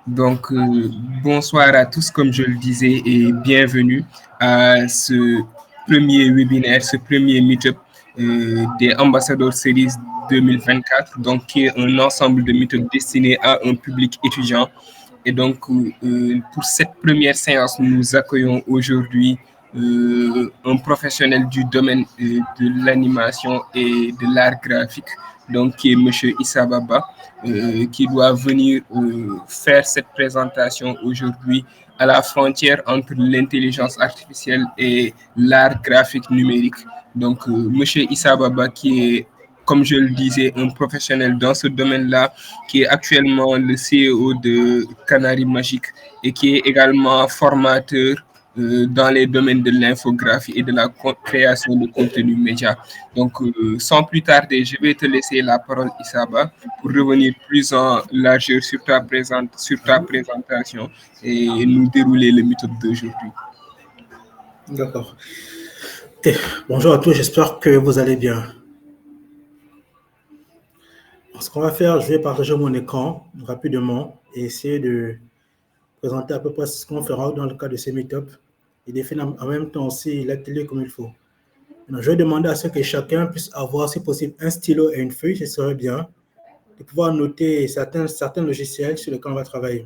Donc, bonsoir à tous, comme je le disais, et bienvenue à ce premier webinaire, ce premier meet-up des Ambassadors Series 2024, donc qui est un ensemble de meet-up destinés à un public étudiant. Et donc, pour cette première séance, nous accueillons aujourd'hui un professionnel du domaine de l'animation et de l'art graphique, donc qui est M. Issa Baba, qui doit venir faire cette présentation aujourd'hui à la frontière entre l'intelligence artificielle et l'art graphique numérique. Donc, M. Issa Baba, qui est, comme je le disais, un professionnel dans ce domaine-là, qui est actuellement le CEO de Canary Magic et qui est également formateur dans les domaines de l'infographie et de la création de contenu média. Donc, sans plus tarder, je vais te laisser la parole, Isaba, pour revenir plus en largeur sur ta présentation et nous dérouler le méthode d'aujourd'hui. D'accord. Okay. Bonjour à tous, j'espère que vous allez bien. Ce qu'on va faire, je vais partager mon écran rapidement et essayer de présenter à peu près ce qu'on fera dans le cadre de ces meet-ups et définir en même temps aussi l'atelier comme il faut. Donc, je vais demander à ce que chacun puisse avoir, si possible, un stylo et une feuille, ce serait bien, de pouvoir noter certains logiciels sur lesquels on va travailler.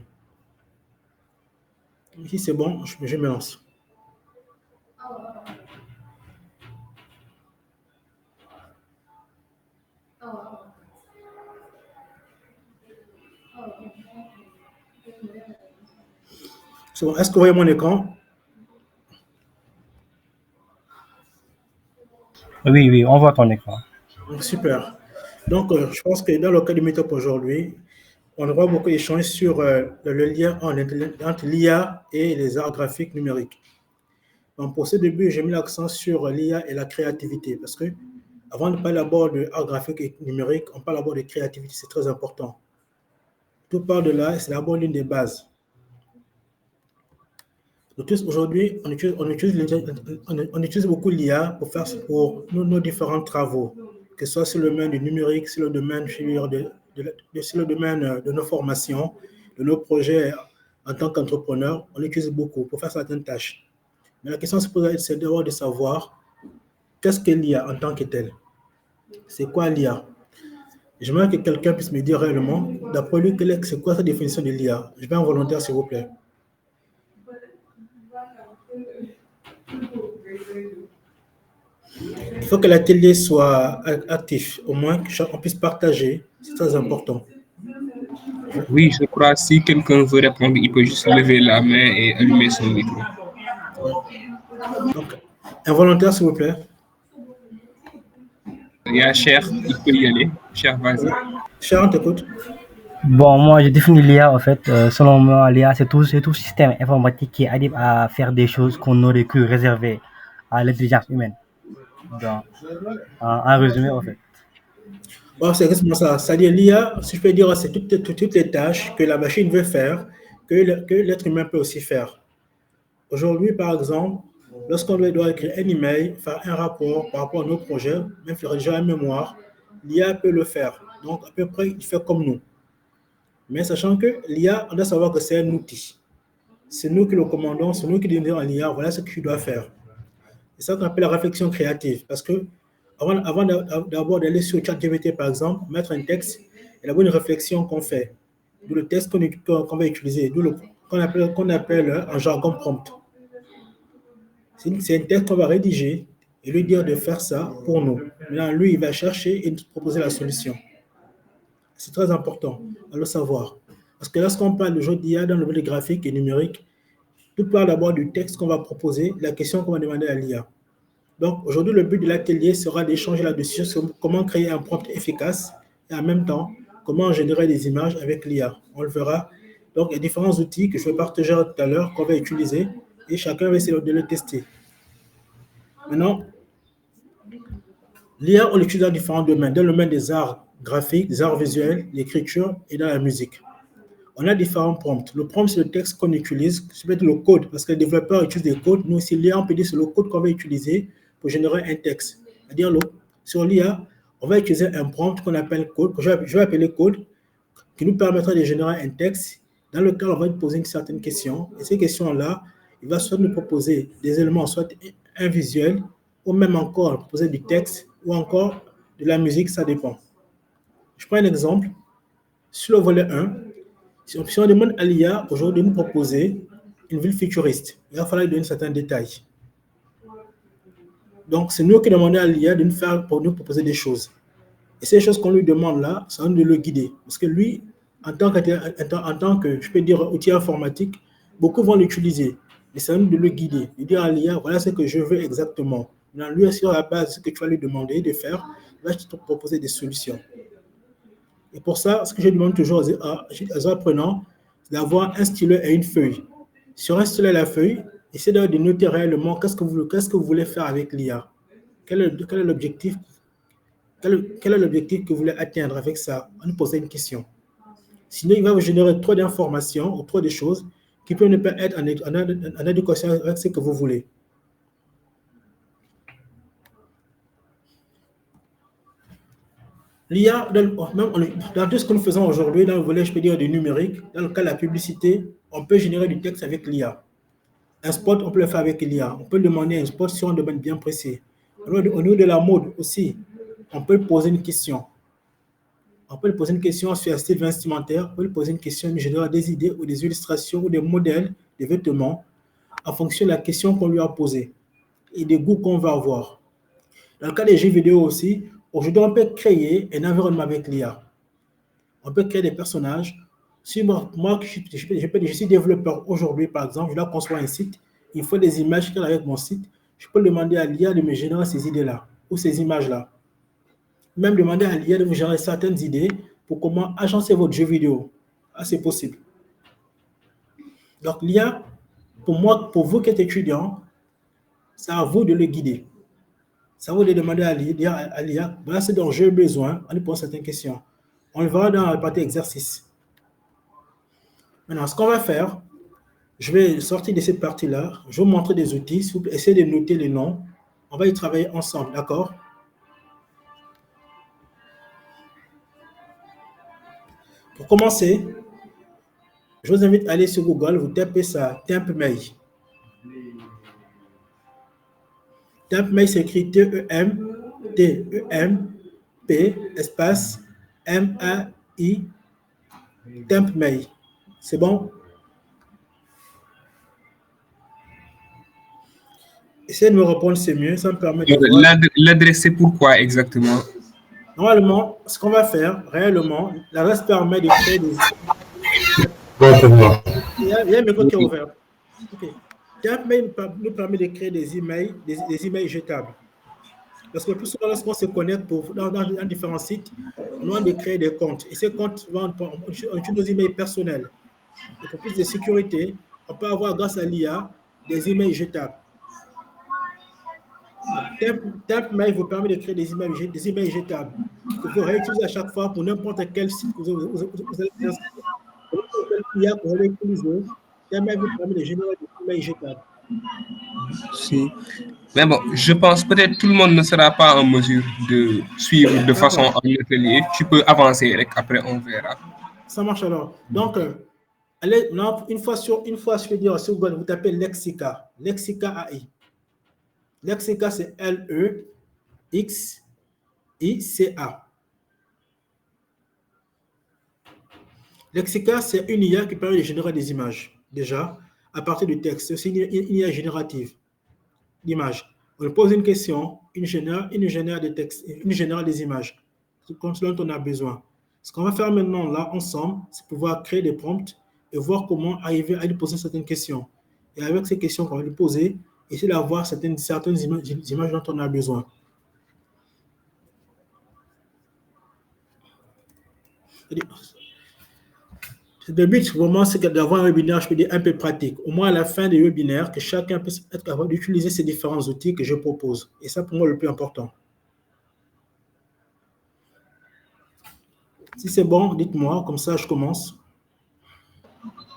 Ici, c'est bon, je me lance. C'est bon. Est-ce que vous voyez mon écran? Oui, on voit ton écran. Super. Donc, je pense que dans le cas du meet-up aujourd'hui, on aura beaucoup échangé sur le lien entre l'IA et les arts graphiques numériques. Donc, pour ce début, j'ai mis l'accent sur l'IA et la créativité parce que avant de parler d'abord de art graphique et numérique, on parle d'abord de créativité, c'est très important. Tout part de là, c'est d'abord l'une des bases. Aujourd'hui, on utilise beaucoup l'IA pour nos différents travaux, que ce soit sur le domaine du numérique, sur le domaine, sur le domaine de nos formations, de nos projets en tant qu'entrepreneur. On l'utilise beaucoup pour faire certaines tâches. Mais la question c'est d'abord de savoir qu'est-ce que l'IA en tant que telle. C'est quoi l'IA? J'aimerais que quelqu'un puisse me dire réellement, d'après lui, c'est quoi sa définition de l'IA? Je vais en volontaire, s'il vous plaît. Il faut que l'atelier soit actif, au moins qu'on puisse partager, c'est très important. Oui, je crois que si quelqu'un veut répondre, il peut juste lever la main et allumer son micro. Donc, un volontaire, s'il vous plaît. Il y a Cher, il peut y aller. Cher, vas-y. Cher, on t'écoute. Bon, moi, je définis l'IA, en fait. Selon moi, l'IA, c'est tout système informatique qui aide à faire des choses qu'on aurait pu réserver à l'intelligence humaine. Donc, en résumé, en fait. Bon, c'est exactement ça. C'est-à-dire l'IA, si je peux dire, c'est toutes les tâches que la machine veut faire, que l'être humain peut aussi faire. Aujourd'hui, par exemple, lorsqu'on doit écrire un email, faire un rapport par rapport à nos projets, même faire déjà un mémoire, l'IA peut le faire. Donc, à peu près, il fait comme nous. Mais sachant que l'IA, on doit savoir que c'est un outil. C'est nous qui le commandons, c'est nous qui disons à l'IA, voilà ce que tu dois faire. C'est ça qu'on appelle la réflexion créative. Parce que avant d'abord d'aller sur ChatGPT, par exemple, mettre un texte, il y a d'abord une réflexion qu'on fait. D'où le texte qu'on va utiliser, d'où qu'on appelle en jargon prompt. C'est un texte qu'on va rédiger et lui dire de faire ça pour nous. Maintenant, lui, il va chercher et nous proposer la solution. C'est très important à le savoir. Parce que lorsqu'on parle de jeu d'IA dans le monde graphique et numérique, tout part d'abord du texte qu'on va proposer, la question qu'on va demander à l'IA. Donc, aujourd'hui, le but de l'atelier sera d'échanger là-dessus sur comment créer un prompt efficace et en même temps, comment générer des images avec l'IA. On le verra. Donc, il y a différents outils que je vais partager tout à l'heure qu'on va utiliser et chacun va essayer de le tester. Maintenant, l'IA, on l'utilise dans différents domaines, dans le domaine des arts graphiques, des arts visuels, l'écriture et dans la musique. On a différents prompts. Le prompt, c'est le texte qu'on utilise, ça peut être le code, parce que les développeurs utilisent des codes. Nous, aussi, l'IA, on peut dire c'est le code qu'on va utiliser pour générer un texte. C'est-à-dire, sur l'IA, on va utiliser un prompt qu'on appelle code, que je vais appeler code, qui nous permettra de générer un texte dans lequel on va lui poser une certaine question. Et ces questions-là, il va soit nous proposer des éléments, soit un visuel, ou même encore proposer du texte, ou encore de la musique, ça dépend. Je prends un exemple. Sur le volet 1, si on demande à l'IA aujourd'hui de nous proposer une ville futuriste, il va falloir lui donner certains détails. Donc, c'est nous qui demandons à l'IA de nous faire, pour nous proposer des choses. Et ces choses qu'on lui demande là, c'est à nous de le guider. Parce que lui, en tant que, je peux dire, outil informatique, beaucoup vont l'utiliser. Mais c'est à nous de le guider, de dire à l'IA, voilà ce que je veux exactement. Maintenant, lui, sur la base de ce que tu vas lui demander de faire, il va te proposer des solutions. Et pour ça, ce que je demande toujours aux apprenants, c'est d'avoir un stylo et une feuille. Sur un stylo et la feuille, essayez de noter réellement qu'est-ce que vous voulez faire avec l'IA. Quel est l'objectif que vous voulez atteindre avec ça? On nous poser une question. Sinon, il va vous générer trop d'informations ou trop de choses qui peuvent ne pas être en adéquation avec ce que vous voulez. L'IA, dans tout ce que nous faisons aujourd'hui, dans le volet, je peux dire, du numérique, dans le cas de la publicité, on peut générer du texte avec l'IA. Un spot, on peut le faire avec l'IA. On peut demander un spot sur un domaine bien précis. Au niveau de la mode aussi, on peut poser une question. On peut lui poser une question sur un style vestimentaire, on peut lui poser une question, il génère des idées ou des illustrations ou des modèles de vêtements en fonction de la question qu'on lui a posée et des goûts qu'on va avoir. Dans le cas des jeux vidéo aussi, aujourd'hui, on peut créer un environnement avec l'IA. On peut créer des personnages. Si moi je suis développeur aujourd'hui, par exemple, je dois construire un site, il faut des images qui sont avec mon site. Je peux demander à l'IA de me générer ces idées-là ou ces images-là. Même demander à l'IA de vous générer certaines idées pour comment agencer votre jeu vidéo. Ah, c'est possible. Donc, l'IA, pour moi, pour vous qui êtes étudiant, c'est à vous de le guider. Ça vous de demander à l'IA, voilà ce dont j'ai besoin, on lui pose certaines questions. On le verra dans la partie exercice. Maintenant, ce qu'on va faire, je vais sortir de cette partie-là, je vais vous montrer des outils, s'il vous plaît, essayez de noter les noms. On va y travailler ensemble, d'accord? Pour commencer, je vous invite à aller sur Google, vous tapez ça, TempMay. TempMay s'écrit T-E-M-T-E-M-P, espace M-A-I, TempMay. C'est bon? Essayez de me répondre, c'est mieux, ça me permet de voir. L'adresse, c'est pourquoi exactement? Normalement, ce qu'on va faire, réellement, l'adresse permet de créer des... Il y a un micro qui est ouvert. Okay. TempMay nous permet de créer des emails jetables. Parce que plus souvent, lorsqu'on se connecte dans différents sites, on a de créer des comptes. Et ces comptes, on utilise nos emails personnels. Et pour plus de sécurité, on peut avoir, grâce à l'IA, des emails jetables. TempMay vous permet de créer des emails jetables que vous réutilisez à chaque fois pour n'importe quel site que vous allez faire. L'IA que vous allez utiliser, TempMay vous permet de générer des emails jetables. Si. Mais bon, je pense peut-être tout le monde ne sera pas en mesure de suivre de façon en atelier. Tu peux avancer, après on verra. Ça marche alors. Donc, allez, une fois, je vais dire sur Google, vous tapez Lexica, Lexica AI. Lexica, c'est L-E-X-I-C-A. Lexica, c'est une IA qui permet de générer des images, déjà, à partir du texte. C'est aussi une IA générative d'images. On pose une question, une génère des textes, une génère des images, comme ce dont on a besoin. Ce qu'on va faire maintenant, là, ensemble, c'est pouvoir créer des prompts et voir comment arriver à lui poser certaines questions. Et avec ces questions qu'on va lui poser, essayer d'avoir certaines images dont on a besoin. Le but, vraiment, c'est d'avoir un webinaire, je peux dire, un peu pratique. Au moins, à la fin du webinaire, que chacun puisse être capable d'utiliser ces différents outils que je propose. Et ça, pour moi, le plus important. Si c'est bon, dites-moi, comme ça, je commence.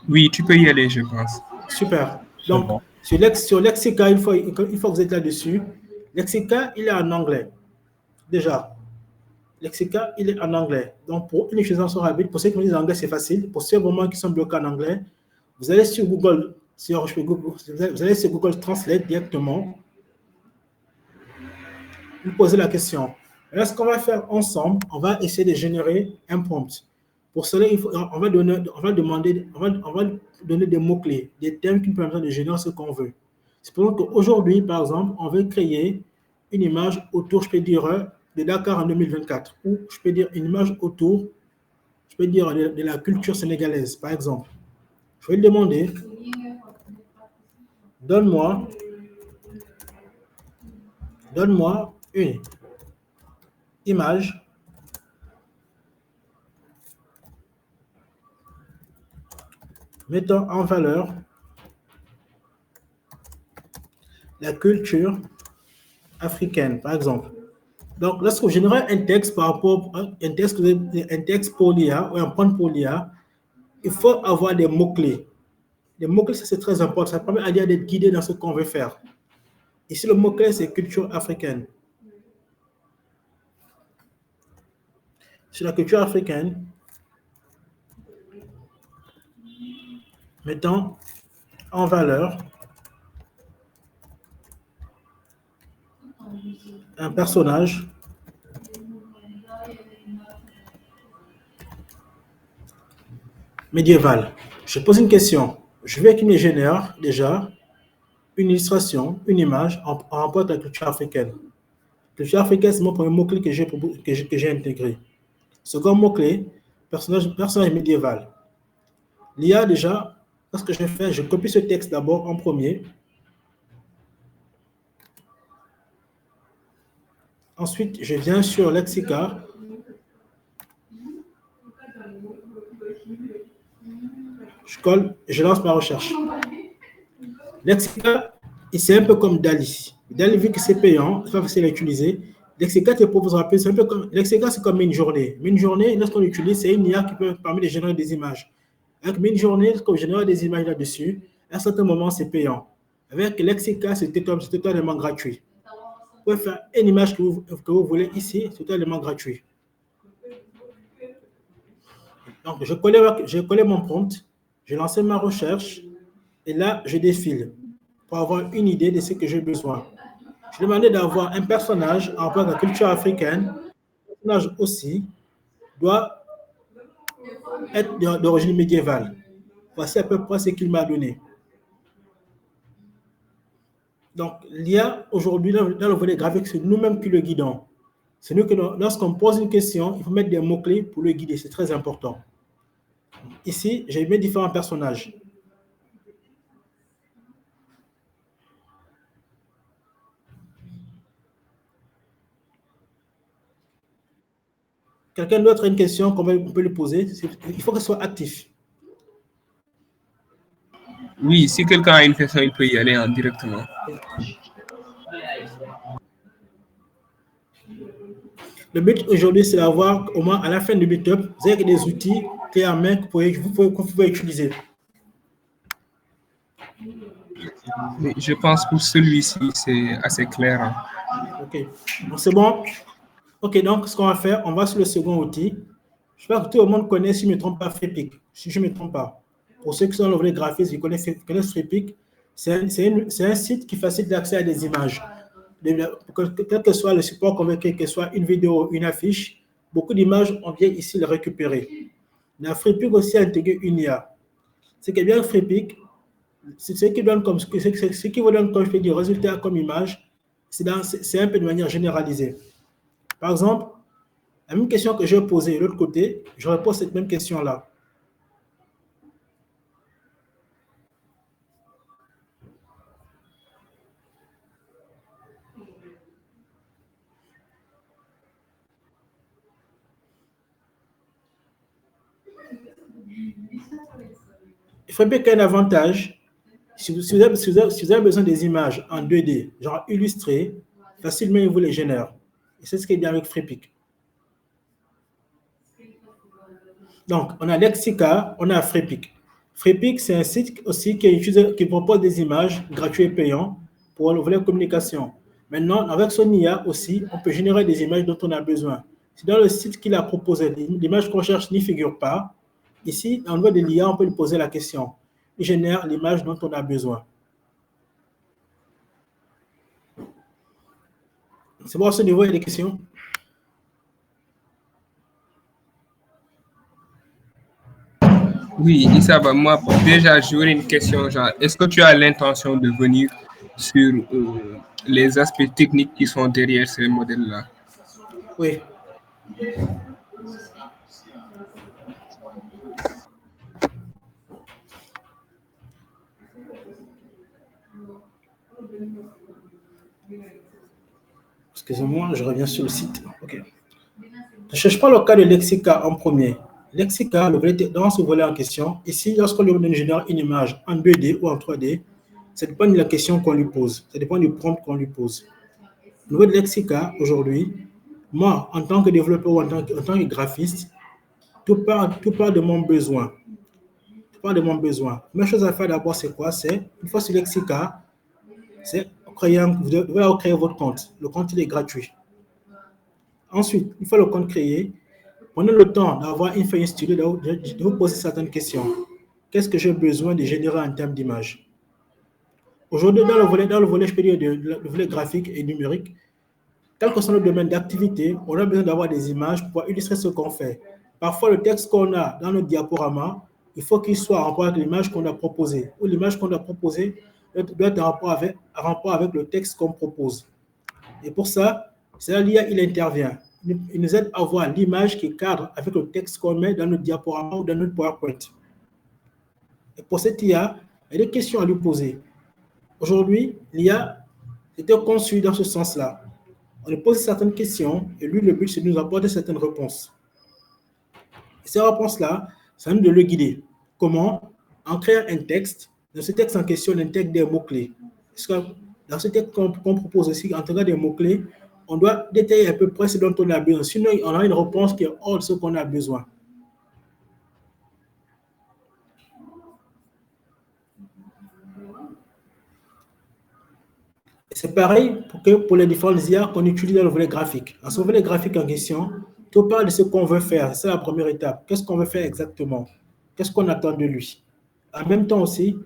Oui, tu peux y aller, je pense. Super. Donc, bon. Sur Lexica, une fois que vous êtes là-dessus, Lexica, il est en anglais. Déjà. Lexica, il est en anglais. Donc, pour une utilisation rapide, pour ceux qui me disent anglais, c'est facile. Pour ceux vraiment qui sont bloqués en anglais, vous allez sur Google, vous allez sur Google Translate directement. Vous posez la question. Là, ce qu'on va faire ensemble, on va essayer de générer un prompt. Pour cela, on va donner des mots-clés, des thèmes qui nous permettent de générer ce qu'on veut. C'est pour ça qu'aujourd'hui, par exemple, on veut créer une image autour, je peux dire, de Dakar en 2024, ou je peux dire une image autour, je peux dire, de la culture sénégalaise, par exemple. Je vais lui demander, donne-moi une image mettant en valeur la culture africaine, par exemple. Donc, lorsque vous générez un texte par rapport à un texte pour l'IA ou un prompt pour l'IA, il faut avoir des mots-clés. Les mots-clés, ça c'est très important. Ça permet à l'IA d'être guidé dans ce qu'on veut faire. Ici, le mot-clé, c'est culture africaine. Sur la culture africaine, mettons en valeur un personnage médiéval. Je pose une question. Je veux qu'il me génère déjà une illustration, une image en rapport avec la culture africaine. La culture africaine, c'est mon premier mot-clé que j'ai intégré. Second mot-clé, personnage médiéval. L'IA, déjà, ce que je fais, je copie ce texte d'abord en premier. Ensuite, je viens sur Lexica. Je colle, je lance ma recherche. Lexica, c'est un peu comme DALL-E. DALL-E, vu que c'est payant, c'est pas facile à utiliser. Lexica te propose un peu, c'est un peu comme, Lexica, c'est comme une journée. Une journée, lorsqu'on l'utilise, c'est une IA qui peut permettre de générer des images. Avec une journée, lorsqu'on génère des images là-dessus, à un certain moment, c'est payant. Avec Lexica, c'est totalement gratuit. Vous pouvez faire une image que vous voulez ici, c'est totalement gratuit. Donc, je collais mon prompt, j'ai lancé ma recherche, et là, je défile pour avoir une idée de ce que j'ai besoin. Je demandais d'avoir un personnage en rapport avec la culture africaine. Le personnage aussi doit être d'origine médiévale. Voici à peu près ce qu'il m'a donné. Donc, l'IA, aujourd'hui, dans le volet graphique, c'est nous-mêmes qui le guidons. C'est nous que, lorsqu'on pose une question, il faut mettre des mots-clés pour le guider. C'est très important. Ici, j'ai mis différents personnages. Quelqu'un d'autre a une question qu'on peut lui poser. Il faut qu'elle soit actif. Oui, si quelqu'un a une question, il peut y aller directement. Le but aujourd'hui, c'est d'avoir, au moins à la fin du meetup, vous avez des outils clés en main que vous pouvez utiliser. Je pense pour celui-ci, c'est assez clair. Hein. OK. Donc, c'est bon. OK, donc ce qu'on va faire, on va sur le second outil. Je pense que tout le monde connaît, si je ne me trompe pas, Freepik. Si je ne me trompe pas. Pour ceux qui sont dans le volet graphisme, ils connaissent Freepik. C'est un site qui facilite l'accès à des images. Quel que soit le support qu'on veut, quel que soit une vidéo, une affiche, beaucoup d'images, on vient ici les récupérer. Mais Freepik aussi a intégré une IA. Ce qui est bien Freepik, c'est ce qui vous donne comme je peux dire, résultat comme image, c'est un peu de manière généralisée. Par exemple, la même question que j'ai posée de l'autre côté, je réponds cette même question-là. Freepik a un avantage. Si vous avez besoin des images en 2D, genre illustrées, facilement il vous les génère. Et c'est ce qui est bien avec Freepik. Donc, on a Lexica, on a Freepik. Freepik, c'est un site aussi qui propose des images gratuites et payantes pour le volet communication. Maintenant, avec son IA aussi, on peut générer des images dont on a besoin. Si dans le site qu'il a proposé, l'image qu'on cherche n'y figure pas, ici, en niveau de l'IA, on peut lui poser la question. Il génère l'image dont on a besoin. C'est bon, à ce niveau, il y a des questions? Oui, Issa, moi, déjà, j'aurais une question, genre, est-ce que tu as l'intention de venir sur les aspects techniques qui sont derrière ces modèles-là? Oui. Excusez-moi, je reviens sur le site. OK. Je ne cherche pas le cas de Lexica en premier. Lexica, dans ce volet en question, ici, lorsqu'on lui génère une image en 2D ou en 3D, ça dépend de la question qu'on lui pose. Ça dépend du prompt qu'on lui pose. Au niveau de Lexica, aujourd'hui, moi, en tant que développeur ou en tant que graphiste, tout part de mon besoin. Tout part de mon besoin. La première chose à faire d'abord, c'est quoi? C'est, une fois sur Lexica, c'est vous devez créer votre compte. Le compte, il est gratuit. Ensuite, une fois le compte créé, prenez le temps d'avoir une feuille studio, de vous poser certaines questions. Qu'est-ce que j'ai besoin de générer en termes d'image? Aujourd'hui, dans le volet, je peux dire, le volet graphique et numérique, quel que soit le domaine d'activité, on a besoin d'avoir des images pour pouvoir illustrer ce qu'on fait. Parfois, le texte qu'on a dans notre diaporama, il faut qu'il soit en rapport avec l'image qu'on a proposée, ou l'image qu'on a proposée doit être en rapport avec le texte qu'on propose. Et pour ça, c'est là l'IA, il intervient. Il nous aide à voir l'image qui cadre avec le texte qu'on met dans notre diaporama ou dans notre PowerPoint. Et pour cette IA, il y a des questions à lui poser. Aujourd'hui, l'IA était conçue dans ce sens-là. On lui pose certaines questions et lui, le but, c'est de nous apporter certaines réponses. Et ces réponses-là, c'est à nous de le guider. Comment? En créant un texte. Dans ce texte en question, on intègre des mots-clés. Dans ce texte qu'on propose aussi, en intégrant des mots-clés, on doit détailler à peu près ce dont on a besoin. Sinon, on a une réponse qui est hors de ce qu'on a besoin. C'est pareil pour les différentes IA qu'on utilise dans le volet graphique. En ce volet graphique en question, tout parle de ce qu'on veut faire. C'est la première étape. Qu'est-ce qu'on veut faire exactement? Qu'est-ce qu'on attend de lui? En même temps aussi,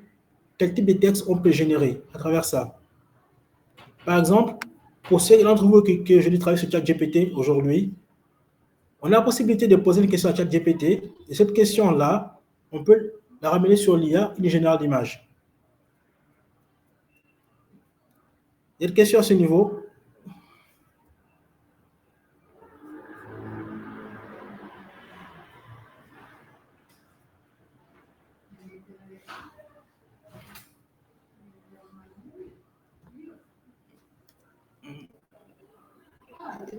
quel type de texte on peut générer à travers ça? Par exemple, pour ceux d'entre vous que je travaille sur ChatGPT aujourd'hui, on a la possibilité de poser une question à ChatGPT et cette question-là, on peut la ramener sur l'IA, il génère l'image. Il y a des questions à ce niveau?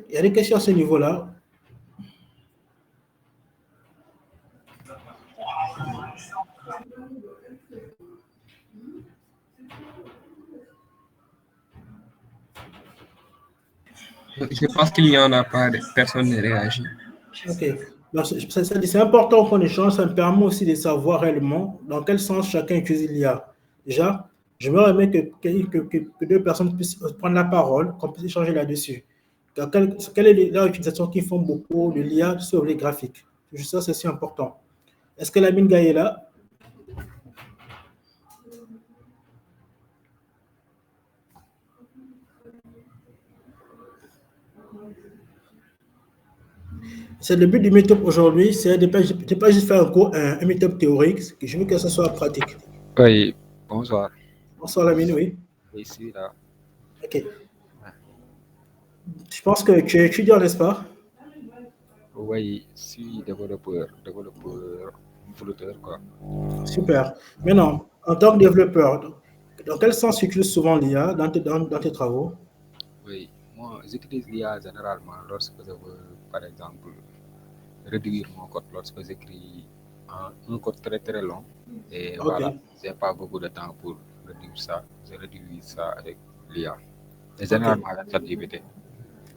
Il y a des questions à ce niveau-là? Je pense qu'il n'y en a pas, personne ne réagit. Ok. C'est important qu'on échange, ça me permet aussi de savoir réellement dans quel sens chacun utilise l'IA. Déjà, je me remets que deux personnes puissent prendre la parole, qu'on puisse échanger là-dessus. Quelle est l'utilisation qu'ils font beaucoup de l'IA sur les graphiques? Ça, c'est aussi important. Est-ce que Lamine Gaye est là? C'est le but du meetup aujourd'hui, c'est de ne pas juste faire un meetup théorique, je veux que ce soit pratique. Oui, bonsoir. Bonsoir Lamine, oui. Oui, c'est là. Ok. Je pense que tu es étudiant, n'est-ce pas? Oui, je suis développeur, quoi. Super. Maintenant, en tant que développeur, dans quel sens tu utilises souvent l'IA dans tes travaux? Oui, moi, j'utilise l'IA généralement lorsque je veux, par exemple, réduire mon code, lorsque j'écris un code très très long. Et voilà, je n'ai pas beaucoup de temps pour réduire ça. Je réduis ça avec l'IA. Et généralement avec ChatGPT.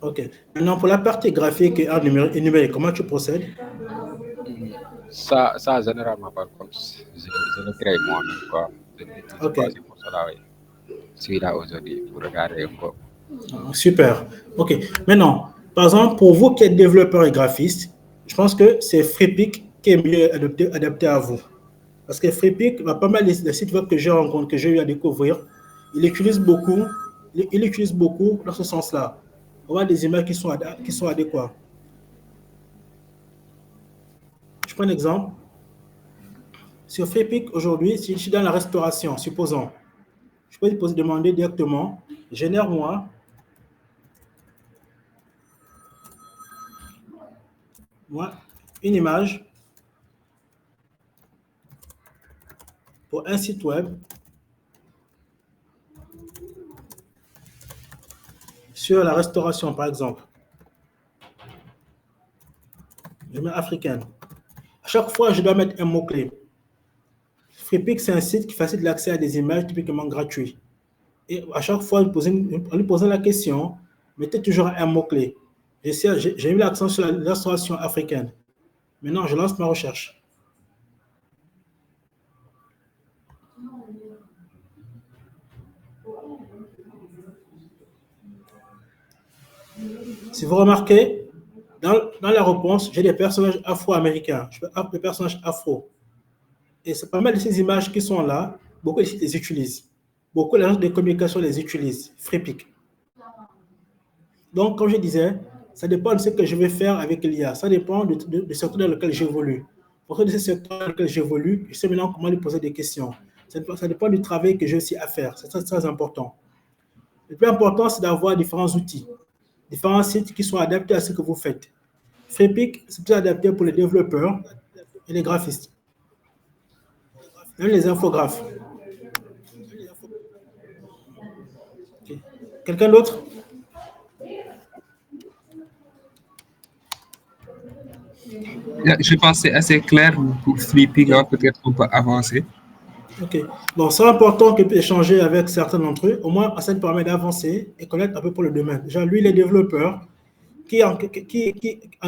Ok. Maintenant, pour la partie graphique et numérique, comment tu procèdes? Ça généralement, par contre, je le crée moi-même, quoi. Ok. C'est pour cela, oui. Je suis là aujourd'hui pour regarder un peu. Super. Ok. Maintenant, Par exemple, pour vous qui êtes développeur et graphiste, je pense que c'est FreePic qui est mieux adapté à vous. Parce que FreePic, pas mal de sites web que j'ai rencontrés, que j'ai eu à découvrir, il utilise beaucoup dans ce sens-là. On voit des images qui sont adéquates. Je prends un exemple. Sur FreePic, aujourd'hui, si je suis dans la restauration, supposons, je peux demander directement, génère-moi une image pour un site web sur la restauration, par exemple. Je mets africaine. À chaque fois, je dois mettre un mot-clé. FreePic, c'est un site qui facilite l'accès à des images typiquement gratuites. Et à chaque fois, en lui posant la question, mettez toujours un mot-clé. J'ai mis l'accent sur la restauration africaine. Maintenant, je lance ma recherche. Si vous remarquez, dans la réponse, j'ai des personnages afro-américains, des personnages afro. Et c'est pas mal de ces images qui sont là, beaucoup de sites les utilisent. Beaucoup d'agences de communication les utilisent, FreePic. Donc, comme je disais, ça dépend de ce que je vais faire avec l'IA. Ça dépend du secteur dans lequel j'évolue. Pour ce secteur dans lequel j'évolue, je sais maintenant comment lui poser des questions. Ça dépend du travail que j'ai aussi à faire. C'est très important. Le plus important, c'est d'avoir différents outils, différents sites qui sont adaptés à ce que vous faites. FreePic, c'est plus adapté pour les développeurs et les graphistes. Même les infographes. Okay. Quelqu'un d'autre? Je pense que c'est assez clair pour FreePic, hein, peut-être qu'on peut avancer. Ok. Bon, c'est important que puisse échanger avec certains d'entre eux. Au moins, ça te permet d'avancer et connaître un peu pour le domaine. Déjà, lui, les développeurs, qui en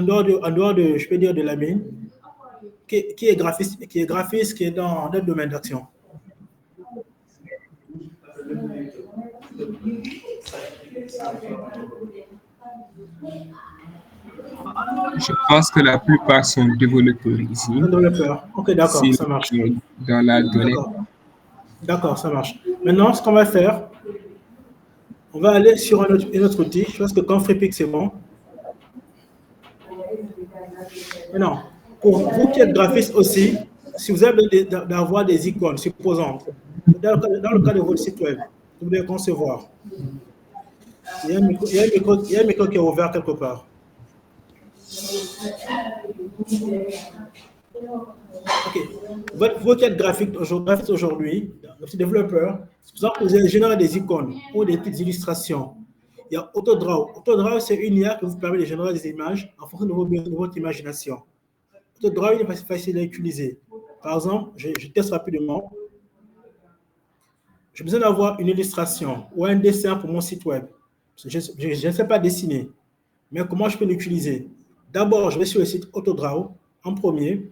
dehors de, je peux dire, de la mine, qui est graphiste, qui est dans notre domaine d'action. Je pense que la plupart sont développeurs ici. Développeurs. Ok, d'accord, ça marche. Dans la donnée. D'accord, ça marche. Maintenant, ce qu'on va faire, on va aller sur un autre outil. Je pense que comme FreePic, c'est bon. Maintenant, pour vous qui êtes graphiste aussi, si vous avez d'avoir des icônes, supposons, dans le cas de votre site web, vous devez concevoir. Il y a un micro qui est ouvert quelque part. Ok. Vous qui êtes graphiste aujourd'hui, votre développeur, c'est pour ça que vous allez générer des icônes ou des petites illustrations. Il y a Autodraw. Autodraw, c'est une IA qui vous permet de générer des images en fonction de votre imagination. Autodraw, il est facile à utiliser. Par exemple, je teste rapidement. J'ai besoin d'avoir une illustration ou un dessin pour mon site web. Je ne sais pas dessiner, mais comment je peux l'utiliser? D'abord, je vais sur le site Autodraw en premier.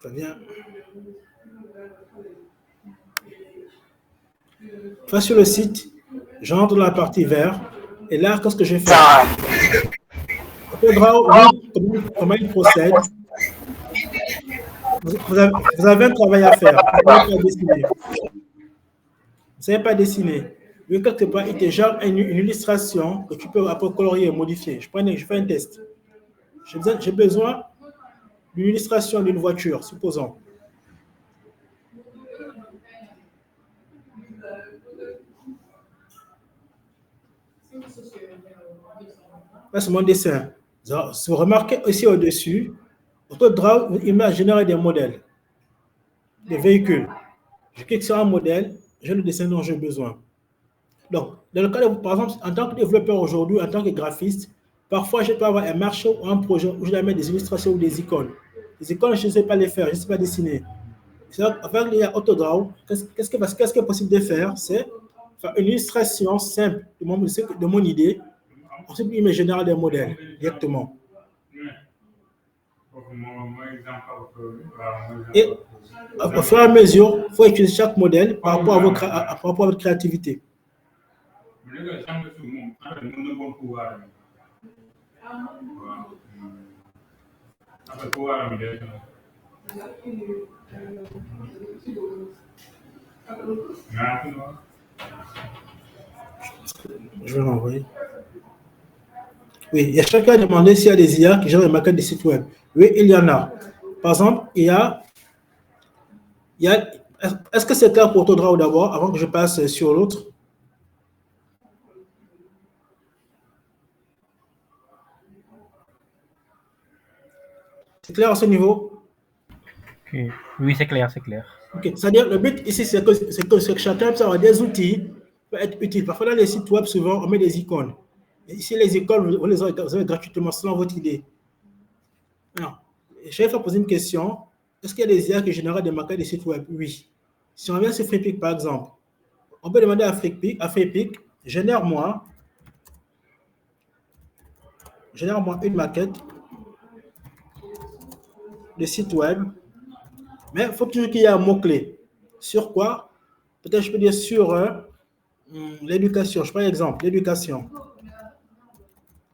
Ça vient. Je vais sur le site, j'entre dans la partie vert, et là, qu'est-ce que je fais? Autodraw, comment il procède? Vous avez un travail à faire. Vous ne savez pas dessiner. Mais quelque part, il te gère une illustration que tu peux après colorier, modifier. Je fais un test. J'ai besoin d'une illustration d'une voiture, supposons. Là, c'est mon dessin. Si vous remarquez aussi au-dessus, Autodraw, il m'a généré des modèles, des véhicules. Je clique sur un modèle, j'ai le dessin dont j'ai besoin. Donc, dans le cas de, par exemple, en tant que développeur aujourd'hui, en tant que graphiste, parfois je peux avoir un marché ou un projet où je dois mettre des illustrations ou des icônes. Les icônes, je ne sais pas les faire, je ne sais pas dessiner. Avec l'IA Autodraw, qu'est-ce qui est possible de faire? C'est faire une illustration simple de mon idée. Ensuite, il me génère des modèles directement. Et au fur et à mesure, il faut utiliser chaque modèle par rapport à votre créativité. Je vais l'envoyer. Oui, il y a chacun a demandé s'il y a des IA qui gèrent les maquettes des sites web. Oui, il y en a. Par exemple, est-ce que c'est clair pour toi d'abord, avant que je passe sur l'autre? C'est clair à ce niveau? Okay. Oui, c'est clair, c'est clair. Ok, c'est-à-dire le but ici, c'est que chacun puisse avoir des outils pour être utile. Parfois, dans les sites web, souvent, on met des icônes. Et ici, les icônes, vous les avez gratuitement selon votre idée. Alors, je vais poser une question. Est-ce qu'il y a des IA qui génèrent des maquettes de sites web? Oui. Si on revient sur Freepik, par exemple, on peut demander à Freepik, génère-moi une maquette de site web. Mais il faut toujours qu'il y ait un mot-clé. Sur quoi? Peut-être je peux dire sur l'éducation. Je prends un exemple, l'éducation.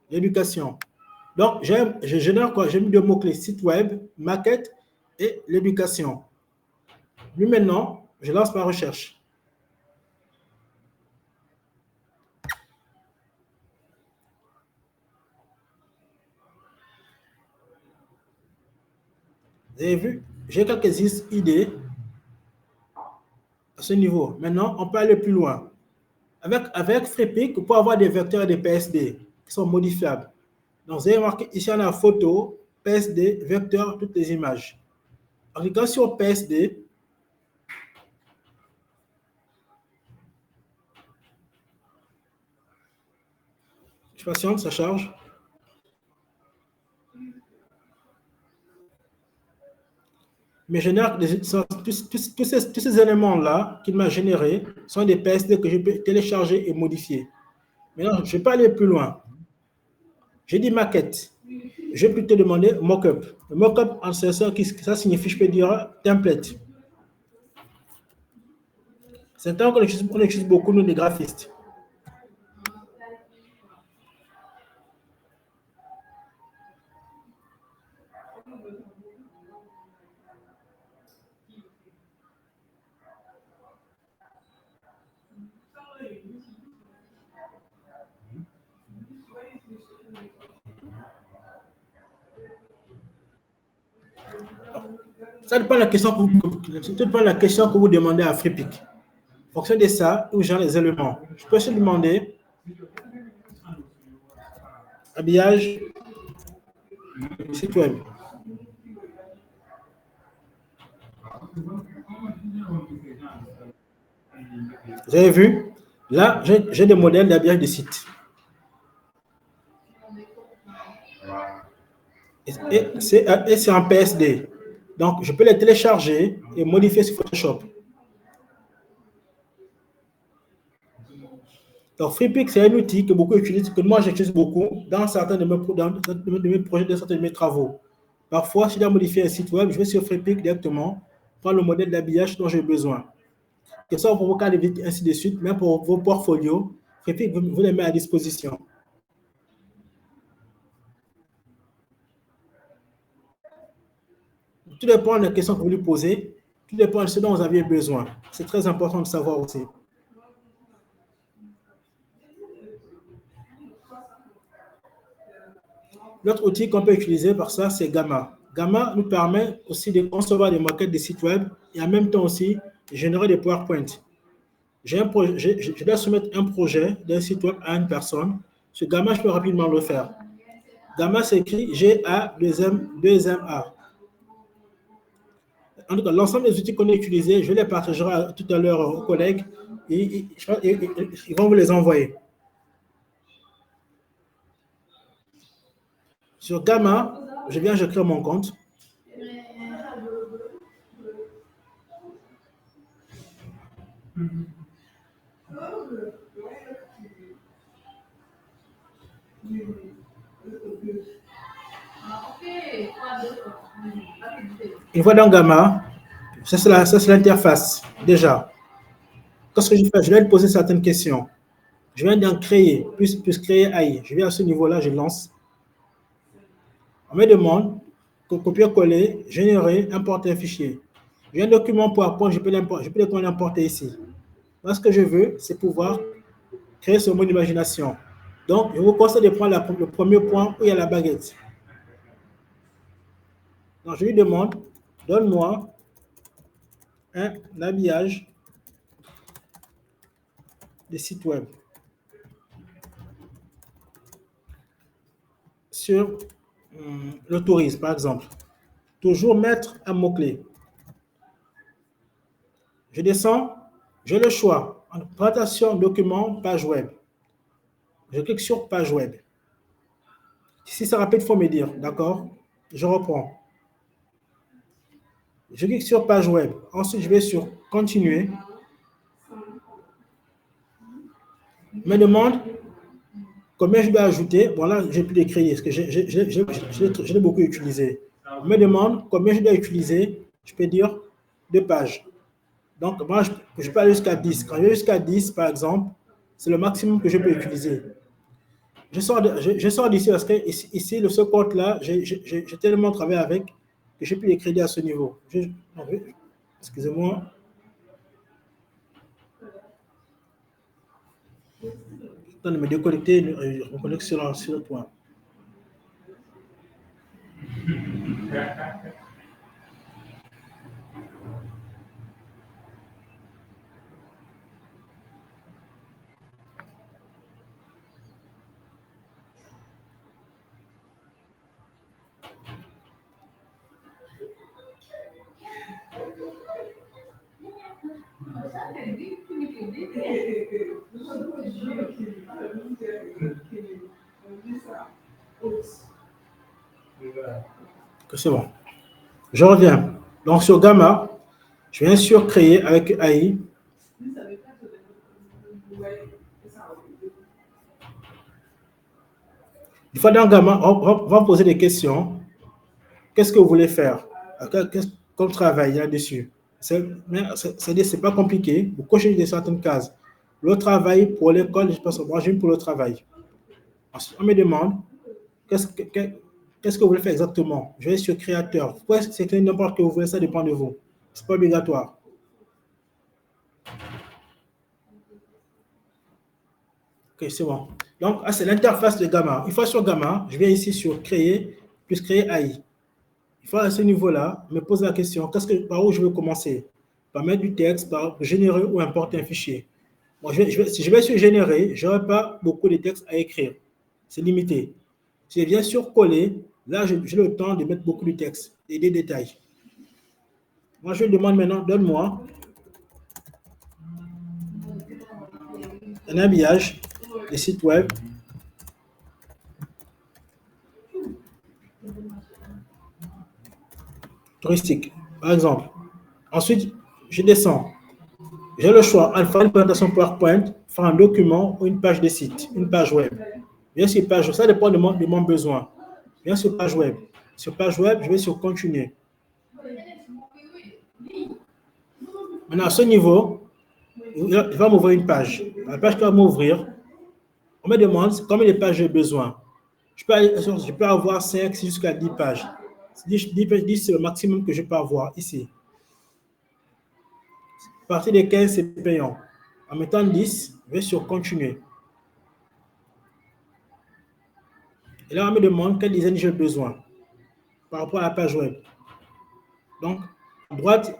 L'éducation. Donc, je génère quoi? J'ai mis deux mots-clés, site web, maquette et l'éducation. Lui, maintenant, je lance ma recherche. Vous avez vu? J'ai quelques idées à ce niveau. Maintenant, on peut aller plus loin. Avec Freepik, on peut avoir des vecteurs et des PSD qui sont modifiables. Donc, vous avez remarqué, ici, on a photo, PSD, vecteur, toutes les images. En cliquant sur PSD, je patiente, ça charge. Mais génère tous ces éléments-là qu'il m'a générés sont des PSD que je peux télécharger et modifier. Maintenant, je ne vais pas aller plus loin. J'ai dit maquette. Je vais plutôt demander mockup. Le mockup, en ce sens, ça signifie, je peux dire, template. C'est un terme qu'on utilise beaucoup, nous, les graphistes. Ça dépend de la question que vous demandez à Freepik. En fonction de ça, où j'ai les éléments. Je peux aussi demander habillage site web. Vous avez vu? Là, j'ai des modèles d'habillage de site. Et c'est en PSD. Donc, je peux les télécharger et modifier sur Photoshop. Donc, Freepik, c'est un outil que beaucoup utilisent, que moi j'utilise beaucoup dans certains de mes projets, dans certains de mes travaux. Parfois, si je dois modifier un site web, je vais sur Freepik directement, prendre le modèle d'habillage dont j'ai besoin. Que ce soit pour vos cas de vie, ainsi de suite, même pour vos portfolios, Freepik vous les met à disposition. Tout dépend de la question que vous lui posez, tout dépend de ce dont vous aviez besoin. C'est très important de savoir aussi. L'autre outil qu'on peut utiliser par ça, c'est Gamma. Gamma nous permet aussi de concevoir des maquettes de sites web et en même temps aussi générer des PowerPoint. Je dois soumettre un projet d'un site web à une personne. Sur Gamma, je peux rapidement le faire. Gamma s'écrit G-A-2-M-2-M-A. En tout cas, l'ensemble des outils qu'on a utilisés, je les partagerai tout à l'heure aux collègues et ils vont vous les envoyer. Sur Gamma, je crée mon compte. Une fois dans Gamma, ça c'est l'interface, déjà. Qu'est-ce que je fais? Je vais te poser certaines questions. Je viens d'en créer, plus créer AI. Je vais à ce niveau-là, je lance. On me demande, copier-coller, générer, importer un fichier. J'ai un document PowerPoint, je peux l'importer ici. Moi, ce que je veux, c'est pouvoir créer ce mot d'imagination. Donc, je vous conseille de prendre le premier point où il y a la baguette. Donc, je lui demande, donne-moi un habillage des sites web sur le tourisme, par exemple. Toujours mettre un mot-clé. Je descends, j'ai le choix. Présentation, document, page web. Je clique sur page web. Si c'est rapide, il faut me dire, d'accord? Je reprends. Je clique sur page web. Ensuite, je vais sur continuer. Me demande combien je dois ajouter. Bon, là, j'ai pu l'écrire parce que je l'ai beaucoup utilisé. Me demande combien je dois utiliser. Je peux dire 2 pages. Donc, moi, je peux aller jusqu'à 10. Quand je vais jusqu'à 10, par exemple, c'est le maximum que je peux utiliser. Je sors d'ici parce que ici, ce code-là, j'ai tellement travaillé avec que j'ai pu les crédits à ce niveau. Excusez-moi. Je vais me déconnecter, je me connecte sur le point. C'est bon. Je reviens. Donc, sur Gamma, je viens sur créer avec AI. Une fois dans Gamma, on va poser des questions. Qu'est-ce que vous voulez faire? Comme travail là-dessus? C'est pas compliqué. Vous cochez des certaines cases. Le travail pour l'école, je pense que moi, j'aime pour le travail. Ensuite, on me demande qu'est-ce que vous voulez faire exactement? Je vais sur créateur. Pourquoi c'est que n'importe que vous voulez, ça dépend de vous. C'est pas obligatoire. Ok, c'est bon. Donc, c'est l'interface de Gamma. Une fois sur Gamma, je viens ici sur créer, plus créer AI. Une fois à ce niveau-là, me pose la question, par où je veux commencer? Par mettre du texte, par générer ou importer un fichier. Bon, si je vais sur générer, je n'aurai pas beaucoup de texte à écrire. C'est limité. Si je viens sur coller, là, j'ai le temps de mettre beaucoup de texte et des détails. Moi, je lui demande maintenant, donne-moi un habillage des sites web touristique, par exemple. Ensuite, je descends. J'ai le choix entre faire une présentation PowerPoint, faire un document ou une page de site, une page web. Bien sûr, page web, ça dépend de mon besoin. Bien sûr, page web. Sur page web, je vais sur continuer. Maintenant, à ce niveau, il va m'ouvrir une page. La page qui va m'ouvrir, on me demande combien de pages j'ai besoin. Je peux avoir 5 jusqu'à 10 pages. 10 c'est le maximum que je peux avoir ici. À partir de 15, c'est payant. En mettant 10, je vais sur continuer. Et là, on me demande quel design j'ai besoin par rapport à la page web. Donc, à droite,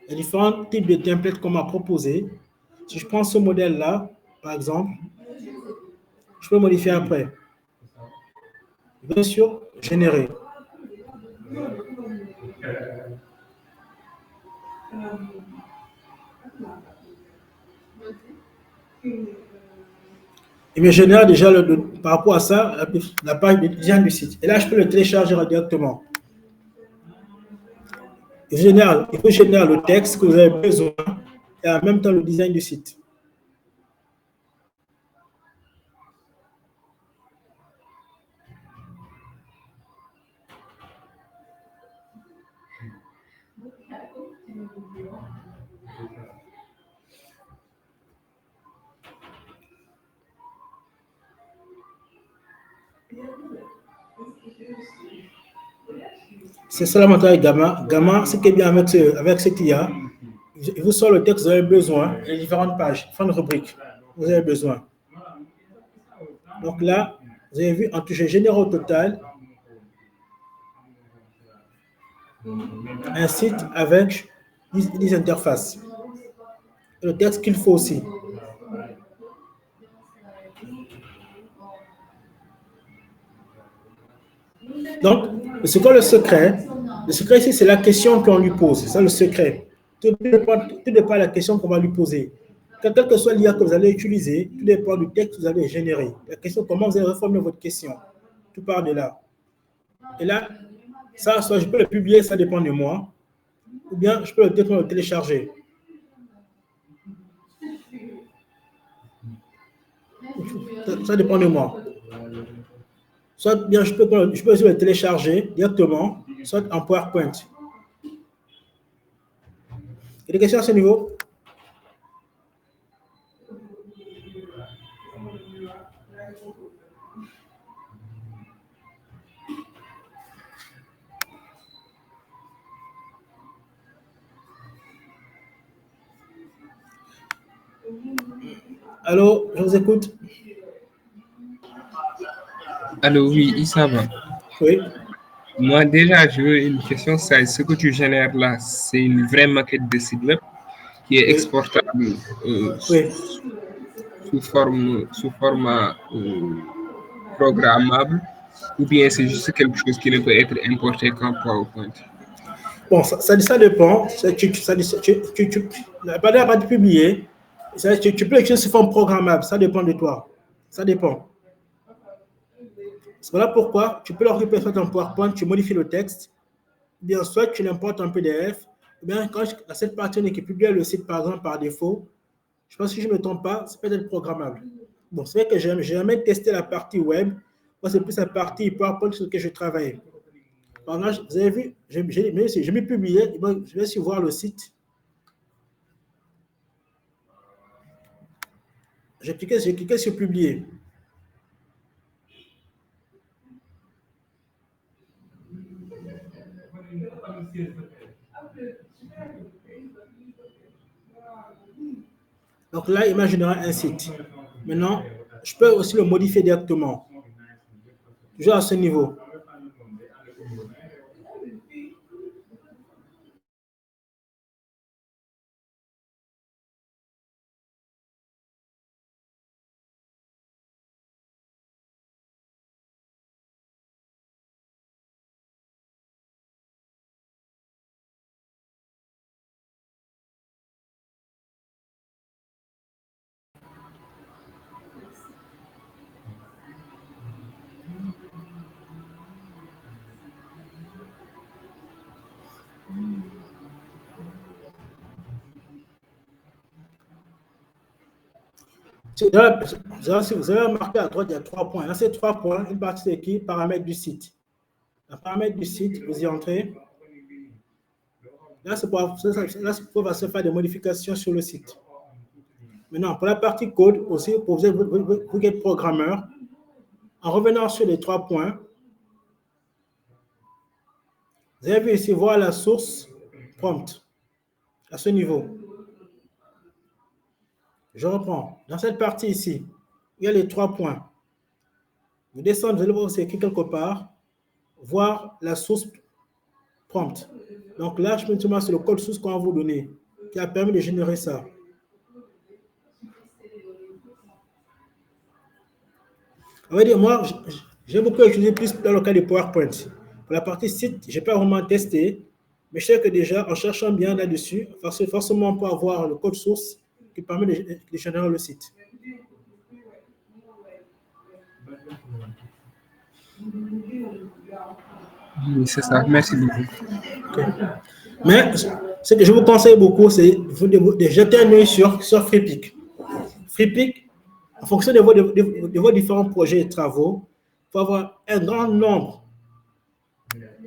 il y a différents types de templates qu'on m'a proposé. Si je prends ce modèle-là, par exemple, je peux modifier après. Je vais sur générer. Il me génère déjà par rapport à ça la page de design du site. Et là, je peux le télécharger directement. Il peut générer le texte que vous avez besoin et en même temps le design du site. C'est ça l'avantage de Gamma. Gamma, ce qui est bien avec cette IA, il vous sort le texte que vous avez besoin, les différentes pages, différentes rubriques vous avez besoin. Donc là, vous avez vu, j'ai généré au total un site avec 10 interfaces. Et le texte qu'il faut aussi. Donc, c'est quoi le secret? Le secret ici, c'est la question qu'on lui pose. C'est ça le secret. Tout dépend de la question qu'on va lui poser. Quel que soit l'IA que vous allez utiliser, tout dépend du texte que vous allez générer. La question, comment vous allez reformuler votre question. Tout part de là. Et là, ça, soit je peux le publier, ça dépend de moi, ou bien je peux le télécharger. Ça dépend de moi. Soit bien, je peux aussi le télécharger directement, soit en PowerPoint. Il y a des questions à ce niveau? Allô, je vous écoute. Allô, oui, Issa va. Oui. Moi, déjà, je veux une question. Ce que tu génères là, c'est une vraie maquette de site web qui est exportable sous format programmable, ou bien c'est juste quelque chose qui ne peut être importé qu'en PowerPoint? Bon, ça dépend. La partie publiée, tu peux l'écrire sous forme programmable. Ça dépend de toi. Ça dépend. Voilà pourquoi tu peux le récupérer soit en PowerPoint, tu modifies le texte, bien soit tu l'importes en PDF, ou bien quand cette partie qui publie le site par exemple par défaut, je pense que si je ne me trompe pas, c'est peut-être programmable. Bon, c'est vrai que j'ai jamais testé la partie web. Moi, c'est plus la partie PowerPoint sur laquelle je travaille. Par exemple, vous avez vu, j'ai mis publié, je vais essayer de voir le site. J'ai cliqué sur publier. Donc là, il m'a généré un site. Maintenant, je peux aussi le modifier directement. Toujours à ce niveau. Vous avez remarqué à droite, il y a 3 points. Dans ces 3 points, une partie c'est qui? Paramètres du site. Un paramètre du site, vous y entrez. Là, c'est pour se faire des modifications sur le site. Maintenant, pour la partie code, aussi, pour vous qui êtes programmeur, en revenant sur les 3 points, vous avez vu ici, voir la source prompt à ce niveau. Je reprends. Dans cette partie ici, il y a les 3 points. Vous descendez, vous allez voir c'est écrit quelque part, voir la source prompt. Donc là, je peux me sur le code source qu'on va vous donner, qui a permis de générer ça. On va dire, moi, j'ai beaucoup utilisé plus dans le cas de PowerPoint. Pour la partie site, je n'ai pas vraiment testé, mais je sais que déjà, en cherchant bien là-dessus, forcément, on peut avoir le code source qui permet de générer le site. Oui, c'est ça. Merci beaucoup. Okay. Mais ce que je vous conseille beaucoup, c'est de jeter un œil sur Freepik. Freepik, en fonction de vos différents projets et travaux, il faut avoir un grand nombre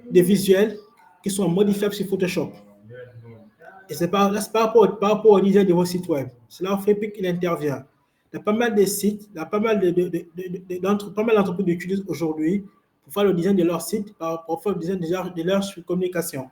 de visuels qui sont modifiables sur Photoshop. Et c'est par rapport au design de vos sites web. C'est là où Freepik il intervient. Il y a pas mal de sites, il y a pas mal d'entreprises qui utilisent aujourd'hui pour faire le design de leur site, pour faire le design de leur communication.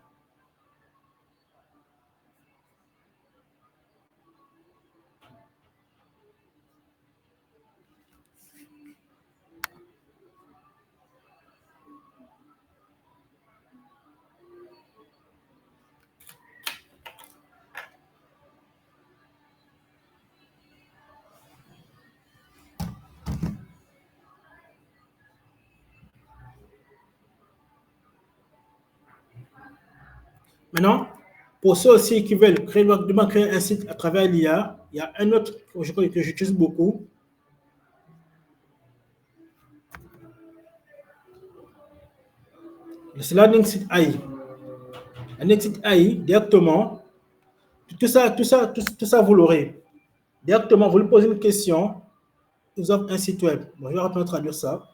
Maintenant, pour ceux aussi qui veulent créer un site à travers l'IA, il y a un autre que j'utilise beaucoup. C'est Landing Site AI. Landing Site AI, directement, tout ça, vous l'aurez. Directement, vous lui posez une question, il vous offre un site web. Bon, je vais rapidement traduire ça.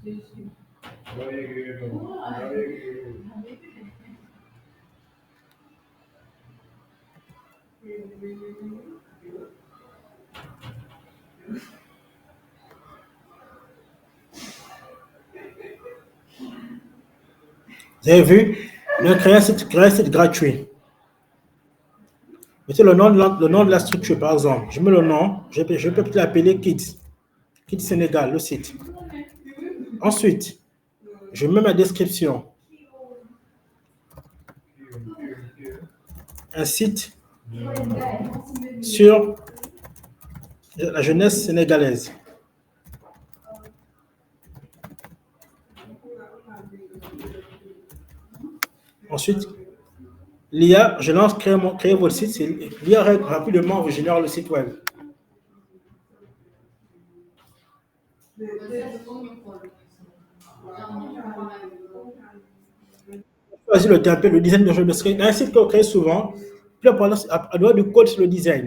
Vous avez vu, on créer un site gratuit. Mettez le nom de la structure, par exemple. Je mets le nom, je peux peut-être l'appeler Kids Sénégal, le site. Ensuite, je mets ma description. Un site sur la jeunesse sénégalaise. Ensuite, l'IA, je lance créer votre site. L'IA rapidement vous génère le site web. Choisir le template, le design de jeu. Dans un site qu'on crée souvent, puis on doit du code sur le design.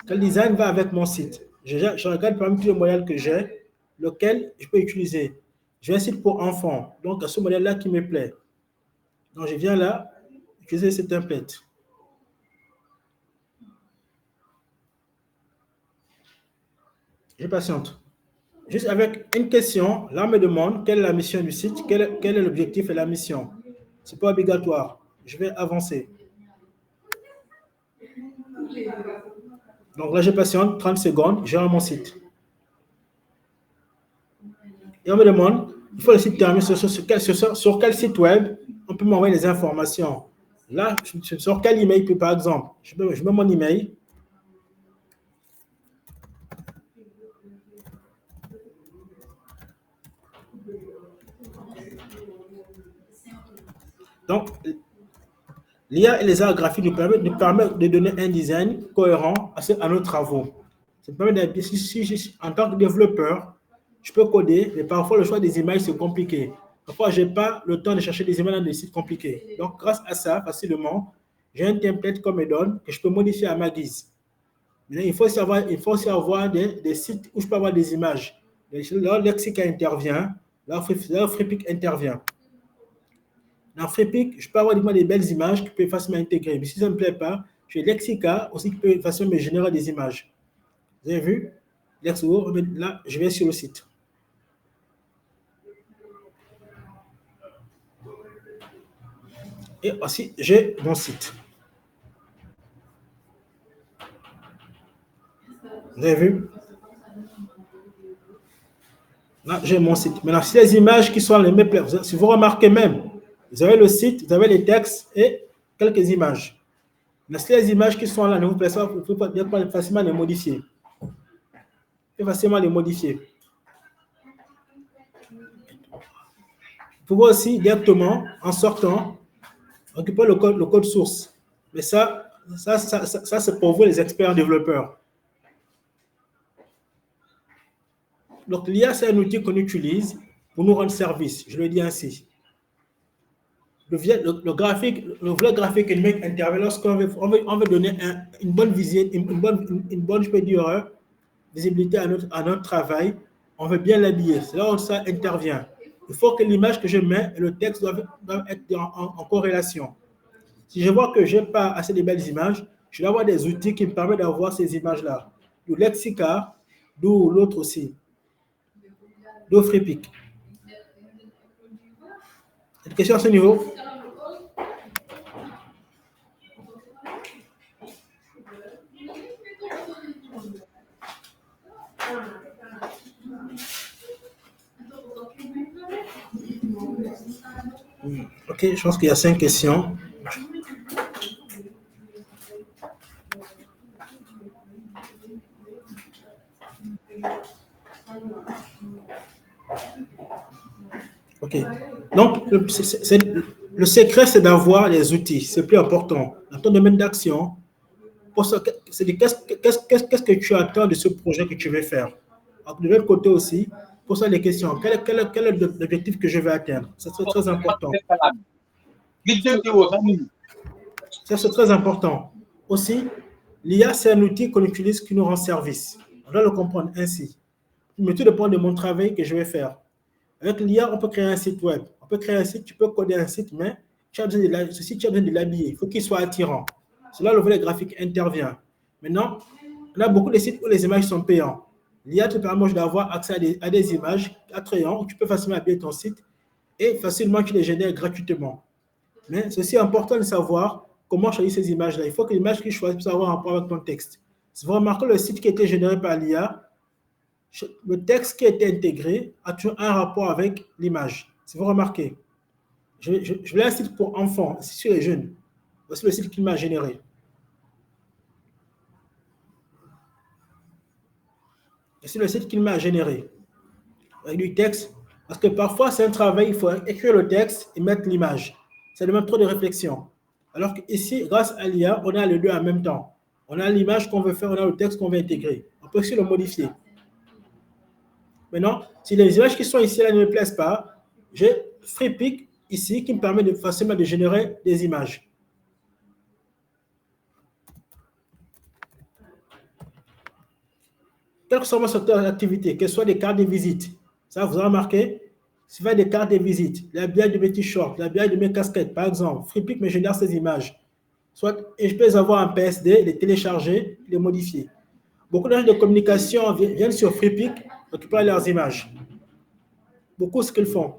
Quel design va avec mon site? Je regarde parmi tous les modèles que j'ai, lequel je peux utiliser. J'ai un site pour enfants, donc à ce modèle-là qui me plaît. Donc je viens là, utiliser ce template. Je patiente. Juste avec une question, là on me demande quelle est la mission du site, quel est l'objectif et la mission. Ce n'est pas obligatoire. Je vais avancer. Donc là, je patiente 30 secondes, j'ai mon site. Et on me demande, il faut le site terminer sur quel site web on peut m'envoyer les informations. Là, sur quel email, par exemple. Je mets mon email. Donc, l'IA et les arts graphiques nous permettent de donner un design cohérent à nos travaux. Ça me permet en tant que développeur, je peux coder, mais parfois le choix des images, c'est compliqué. Parfois, je n'ai pas le temps de chercher des images dans des sites compliqués. Donc, grâce à ça, facilement, j'ai un template qu'on me donne que je peux modifier à ma guise. Mais il faut aussi avoir des sites où je peux avoir des images. Là, Lexica intervient, là, Freepik intervient. Dans Freepik, je peux avoir des belles images qui peuvent facilement intégrer. Mais si ça ne me plaît pas, j'ai Lexica aussi qui peut facilement me générer des images. Vous avez vu? Là, je vais sur le site. Et aussi, j'ai mon site. Vous avez vu? Là, j'ai mon site. Maintenant, si les images qui sont les mêmes, si vous remarquez même, vous avez le site, vous avez les textes et quelques images. Mais si les images qui sont là ne vous plaisent pas, vous pouvez facilement les modifier. Vous pouvez facilement les modifier. Vous pouvez aussi directement, en sortant, occuper le code source. Mais ça c'est pour vous les experts développeurs. Donc, l'IA, c'est un outil qu'on utilise pour nous rendre service. Je le dis ainsi. Le vrai graphique numérique intervient lorsqu'on veut donner une bonne visite, une bonne, je peux dire, visibilité à notre travail on veut bien l'habiller. C'est là où ça intervient. Il faut que l'image que je mets et le texte doivent être en corrélation. Si je vois que je n'ai pas assez de belles images, je vais avoir des outils qui me permettent d'avoir ces images-là. Du Lexica, d'où l'autre aussi, d'où FreePic. Une question à ce niveau? Ok, je pense qu'il y a 5 questions. Ok. Donc, le secret, c'est d'avoir les outils. C'est plus important. Dans ton domaine d'action, qu'est-ce que tu attends de ce projet que tu veux faire? De l'autre côté aussi, pose-toi les questions. Quel est l'objectif que je vais atteindre? C'est très important. Ça, c'est très important. Aussi, l'IA, c'est un outil qu'on utilise qui nous rend service. On doit le comprendre ainsi. Mais tout dépend de mon travail que je vais faire. Avec l'IA, on peut créer un site web. On peut créer un site, tu peux coder un site, mais tu as besoin de l'habiller. Il faut qu'il soit attirant. C'est là où le volet graphique intervient. Maintenant, on a beaucoup de sites où les images sont payantes. L'IA te permet d'avoir accès à des images attrayantes où tu peux facilement habiller ton site et facilement tu les génères gratuitement. Mais c'est aussi important de savoir comment choisir ces images-là. Il faut que l'image que tu choisis puisse avoir un rapport avec ton texte. Si vous remarquez le site qui a été généré par l'IA, le texte qui a été intégré a toujours un rapport avec l'image. Si vous remarquez, je voulais un site pour enfants, c'est sur les jeunes. Voici le site qu'il m'a généré. C'est le site qu'il m'a généré. Avec du texte. Parce que parfois, c'est un travail, il faut écrire le texte et mettre l'image. Ça demande trop de réflexion. Alors qu'ici, grâce à l'IA, on a les deux en même temps. On a l'image qu'on veut faire, on a le texte qu'on veut intégrer. On peut aussi le modifier. Maintenant, si les images qui sont ici là ne me plaisent pas, j'ai FreePic ici qui me permet facilement de générer des images. Quel que soit mon secteur d'activité, que ce soit des cartes de visite, ça vous avez remarqué, si vous avez des cartes de visite, l'habillage de mes t-shirts, l'habillage de mes casquettes, par exemple, FreePic me génère ces images. Et je peux les avoir en PSD, les télécharger, les modifier. Beaucoup d'agents de communication viennent sur FreePic récupérer leurs images. Beaucoup ce qu'ils font.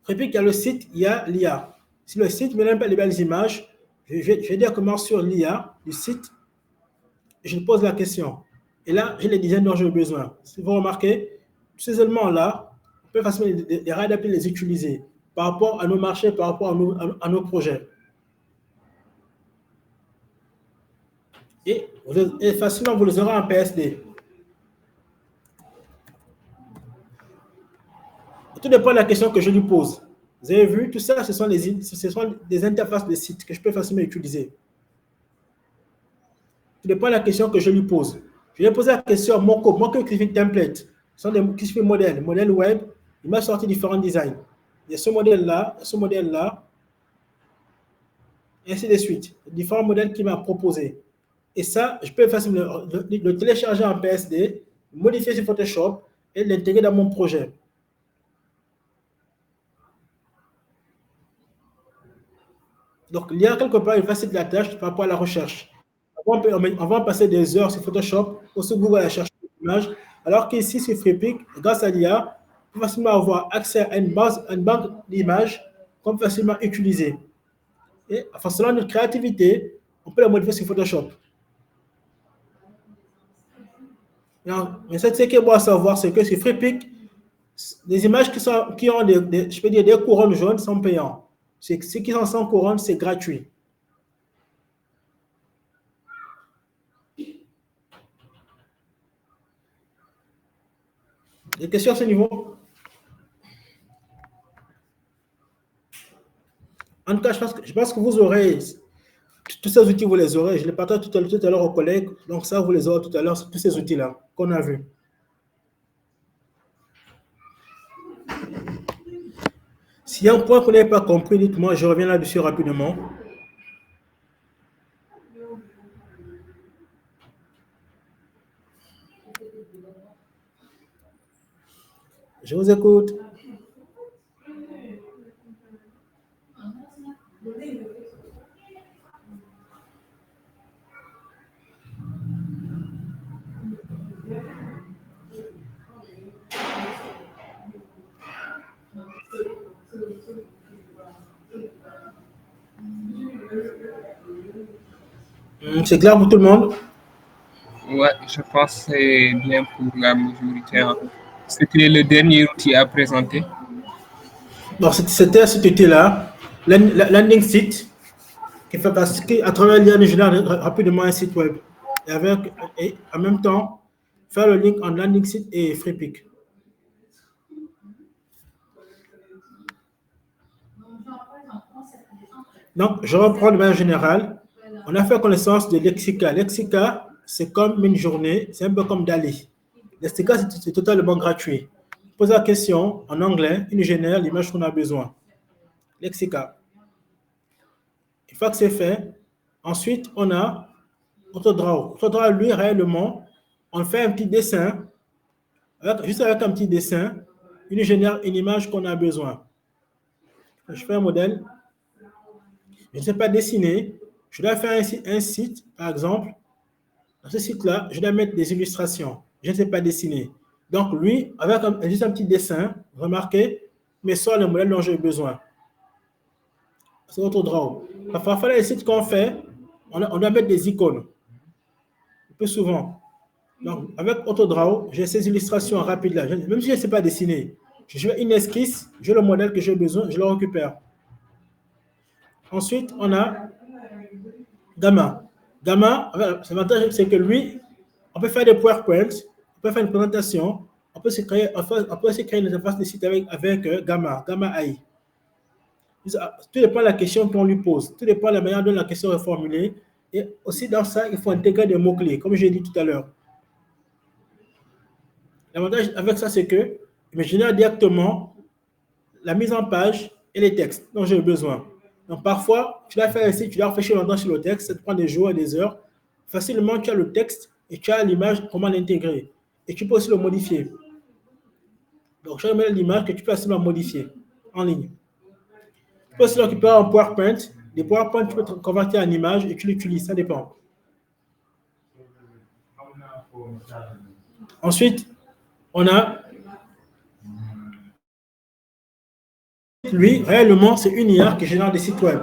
FreePic, il y a le site, il y a l'IA. Si le site me donne pas les belles images, je vais directement sur l'IA du site, et je pose la question. Et là, j'ai les designs dont j'ai besoin. Si vous remarquez, ces éléments-là, on peut facilement les réadapter, les utiliser par rapport à nos marchés, par rapport à nos projets. Et facilement, vous les aurez en PSD. Tout dépend de la question que je lui pose. Vous avez vu, tout ça, ce sont des interfaces de sites que je peux facilement utiliser. Tout dépend de la question que je lui pose. Je lui ai posé la question Moco Graphic Template. Ce sont des modèles web. Il m'a sorti différents designs. Il y a ce modèle-là, et ainsi de suite. Différents modèles qu'il m'a proposés. Et ça, je peux facilement le télécharger en PSD, modifier sur Photoshop et l'intégrer dans mon projet. Donc, il y a quelque part une facilite la tâche par rapport à la recherche. On va passer des heures sur Photoshop ou sur Google à chercher des images, alors qu'ici, sur FreePic, grâce à l'IA, on peut facilement avoir accès à une banque d'images qu'on peut facilement utiliser. Et enfin, selon notre créativité, on peut la modifier sur Photoshop. Mais ce qui est bon à savoir, c'est que sur FreePic, les images qui ont des couronnes jaunes sont payantes. Ceux qui sont sans couronne, c'est gratuit. Des questions à ce niveau? En tout cas, je pense que vous aurez tous ces outils, vous les aurez. Je les partage tout à l'heure aux collègues. Donc ça, vous les aurez tout à l'heure, tous ces outils-là qu'on a vus. S'il y a un point que vous n'avez pas compris, dites-moi, je reviens là-dessus rapidement. Je vous écoute. C'est clair pour tout le monde? Ouais, je pense que c'est bien pour la majorité. Hein. C'était le dernier outil à présenter. Donc, c'était cet outil-là, landing site, qui fait parce qu'à travers l'IA, je génère rapidement un site web. Et en même temps, faire le link en landing site et FreePic. Donc, je reprends de manière générale. On a fait connaissance de Lexica. Lexica, c'est comme une journée, c'est un peu comme Dali. Lexica, c'est totalement gratuit. Pose la question en anglais, il nous génère l'image qu'on a besoin. Lexica. Une fois que c'est fait, ensuite, on a Autodraw. Autodraw, lui, réellement, on fait un petit dessin. Juste avec un petit dessin, il nous génère une image qu'on a besoin. Je fais un modèle. Je ne sais pas dessiner. Je dois faire un site, par exemple. Dans ce site-là, je dois mettre des illustrations. Je ne sais pas dessiner. Donc, lui, avec juste un petit dessin, remarquez, mais soit le modèle dont j'ai besoin. C'est Autodraw. Parfois, les sites qu'on fait, on doit mettre des icônes. Le plus souvent. Donc, avec Autodraw, j'ai ces illustrations rapides-là. Même si je ne sais pas dessiner, je fais une esquisse, j'ai le modèle que j'ai besoin, je le récupère. Ensuite, on a Gamma. Gamma, l'avantage, c'est que lui, on peut faire des PowerPoint, on peut faire une présentation, on peut aussi créer une interface de site avec Gamma AI. Tout dépend de la question qu'on lui pose, tout dépend de la manière dont la question est formulée. Et aussi dans ça, il faut intégrer des mots-clés, comme j'ai dit tout à l'heure. L'avantage avec ça, c'est que je me génère directement la mise en page et les textes dont j'ai besoin. Donc, parfois, tu dois faire ici, tu dois réfléchir longtemps sur le texte, ça te prend des jours et des heures. Facilement, tu as le texte et tu as l'image, comment l'intégrer. Et tu peux aussi le modifier. Donc, je vais mettre l'image que tu peux facilement modifier en ligne. Tu peux aussi l'occuper en PowerPoint. Les PowerPoint, tu peux convertir en image et tu l'utilises, ça dépend. Ensuite, on a lui, réellement, c'est une IA qui génère des sites web.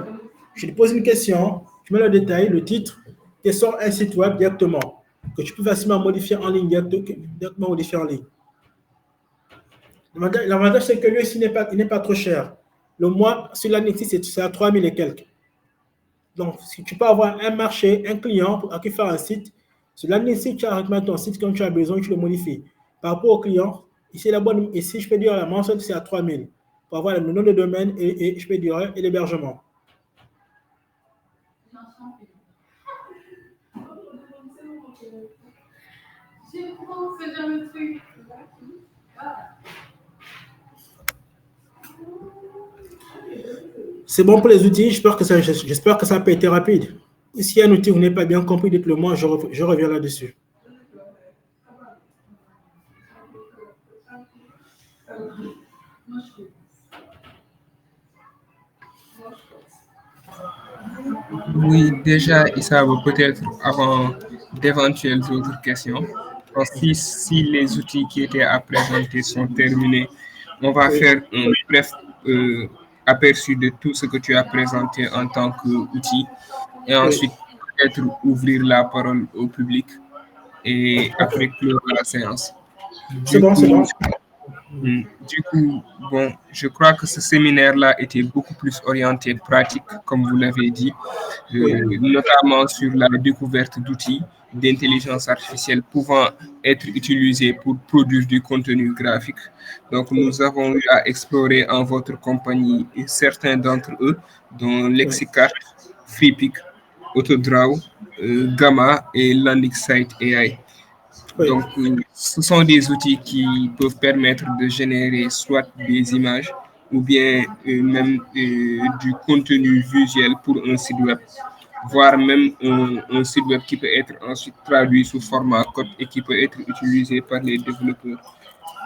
Je lui pose une question, tu mets le détail, le titre, et sort un site web directement, que tu peux facilement modifier en ligne, directement modifier en ligne. L'avantage, c'est que lui aussi, il n'est pas trop cher. Le mois, sur l'année, c'est à 3 000 et quelques. Donc, si tu peux avoir un marché, un client à qui faire un site, sur l'année, si tu as ton site, quand tu as besoin, tu le modifies. Par rapport au client, ici, je peux dire la mensualité, c'est à 3 000. Pour avoir le nom de domaine et je peux dire et l'hébergement. C'est bon pour les outils, j'espère que ça n'a pas été rapide. Et s'il y a un outil que vous n'avez pas bien compris, dites-le moi, je reviens là-dessus. Oui, déjà, Issa, peut-être avant d'éventuelles autres questions, si les outils qui étaient à présenter sont terminés, on va faire un bref aperçu de tout ce que tu as présenté en tant qu'outil et ensuite peut-être ouvrir la parole au public et après clore la séance. C'est bon. Du coup, bon, je crois que ce séminaire-là était beaucoup plus orienté pratique, comme vous l'avez dit, notamment sur la découverte d'outils d'intelligence artificielle pouvant être utilisés pour produire du contenu graphique. Donc, nous avons eu à explorer en votre compagnie certains d'entre eux, dont Lexicart, FreePic, Autodraw, Gamma et Landing Site AI. Donc, ce sont des outils qui peuvent permettre de générer soit des images ou bien même du contenu visuel pour un site web, voire même un site web qui peut être ensuite traduit sous format code et qui peut être utilisé par les développeurs.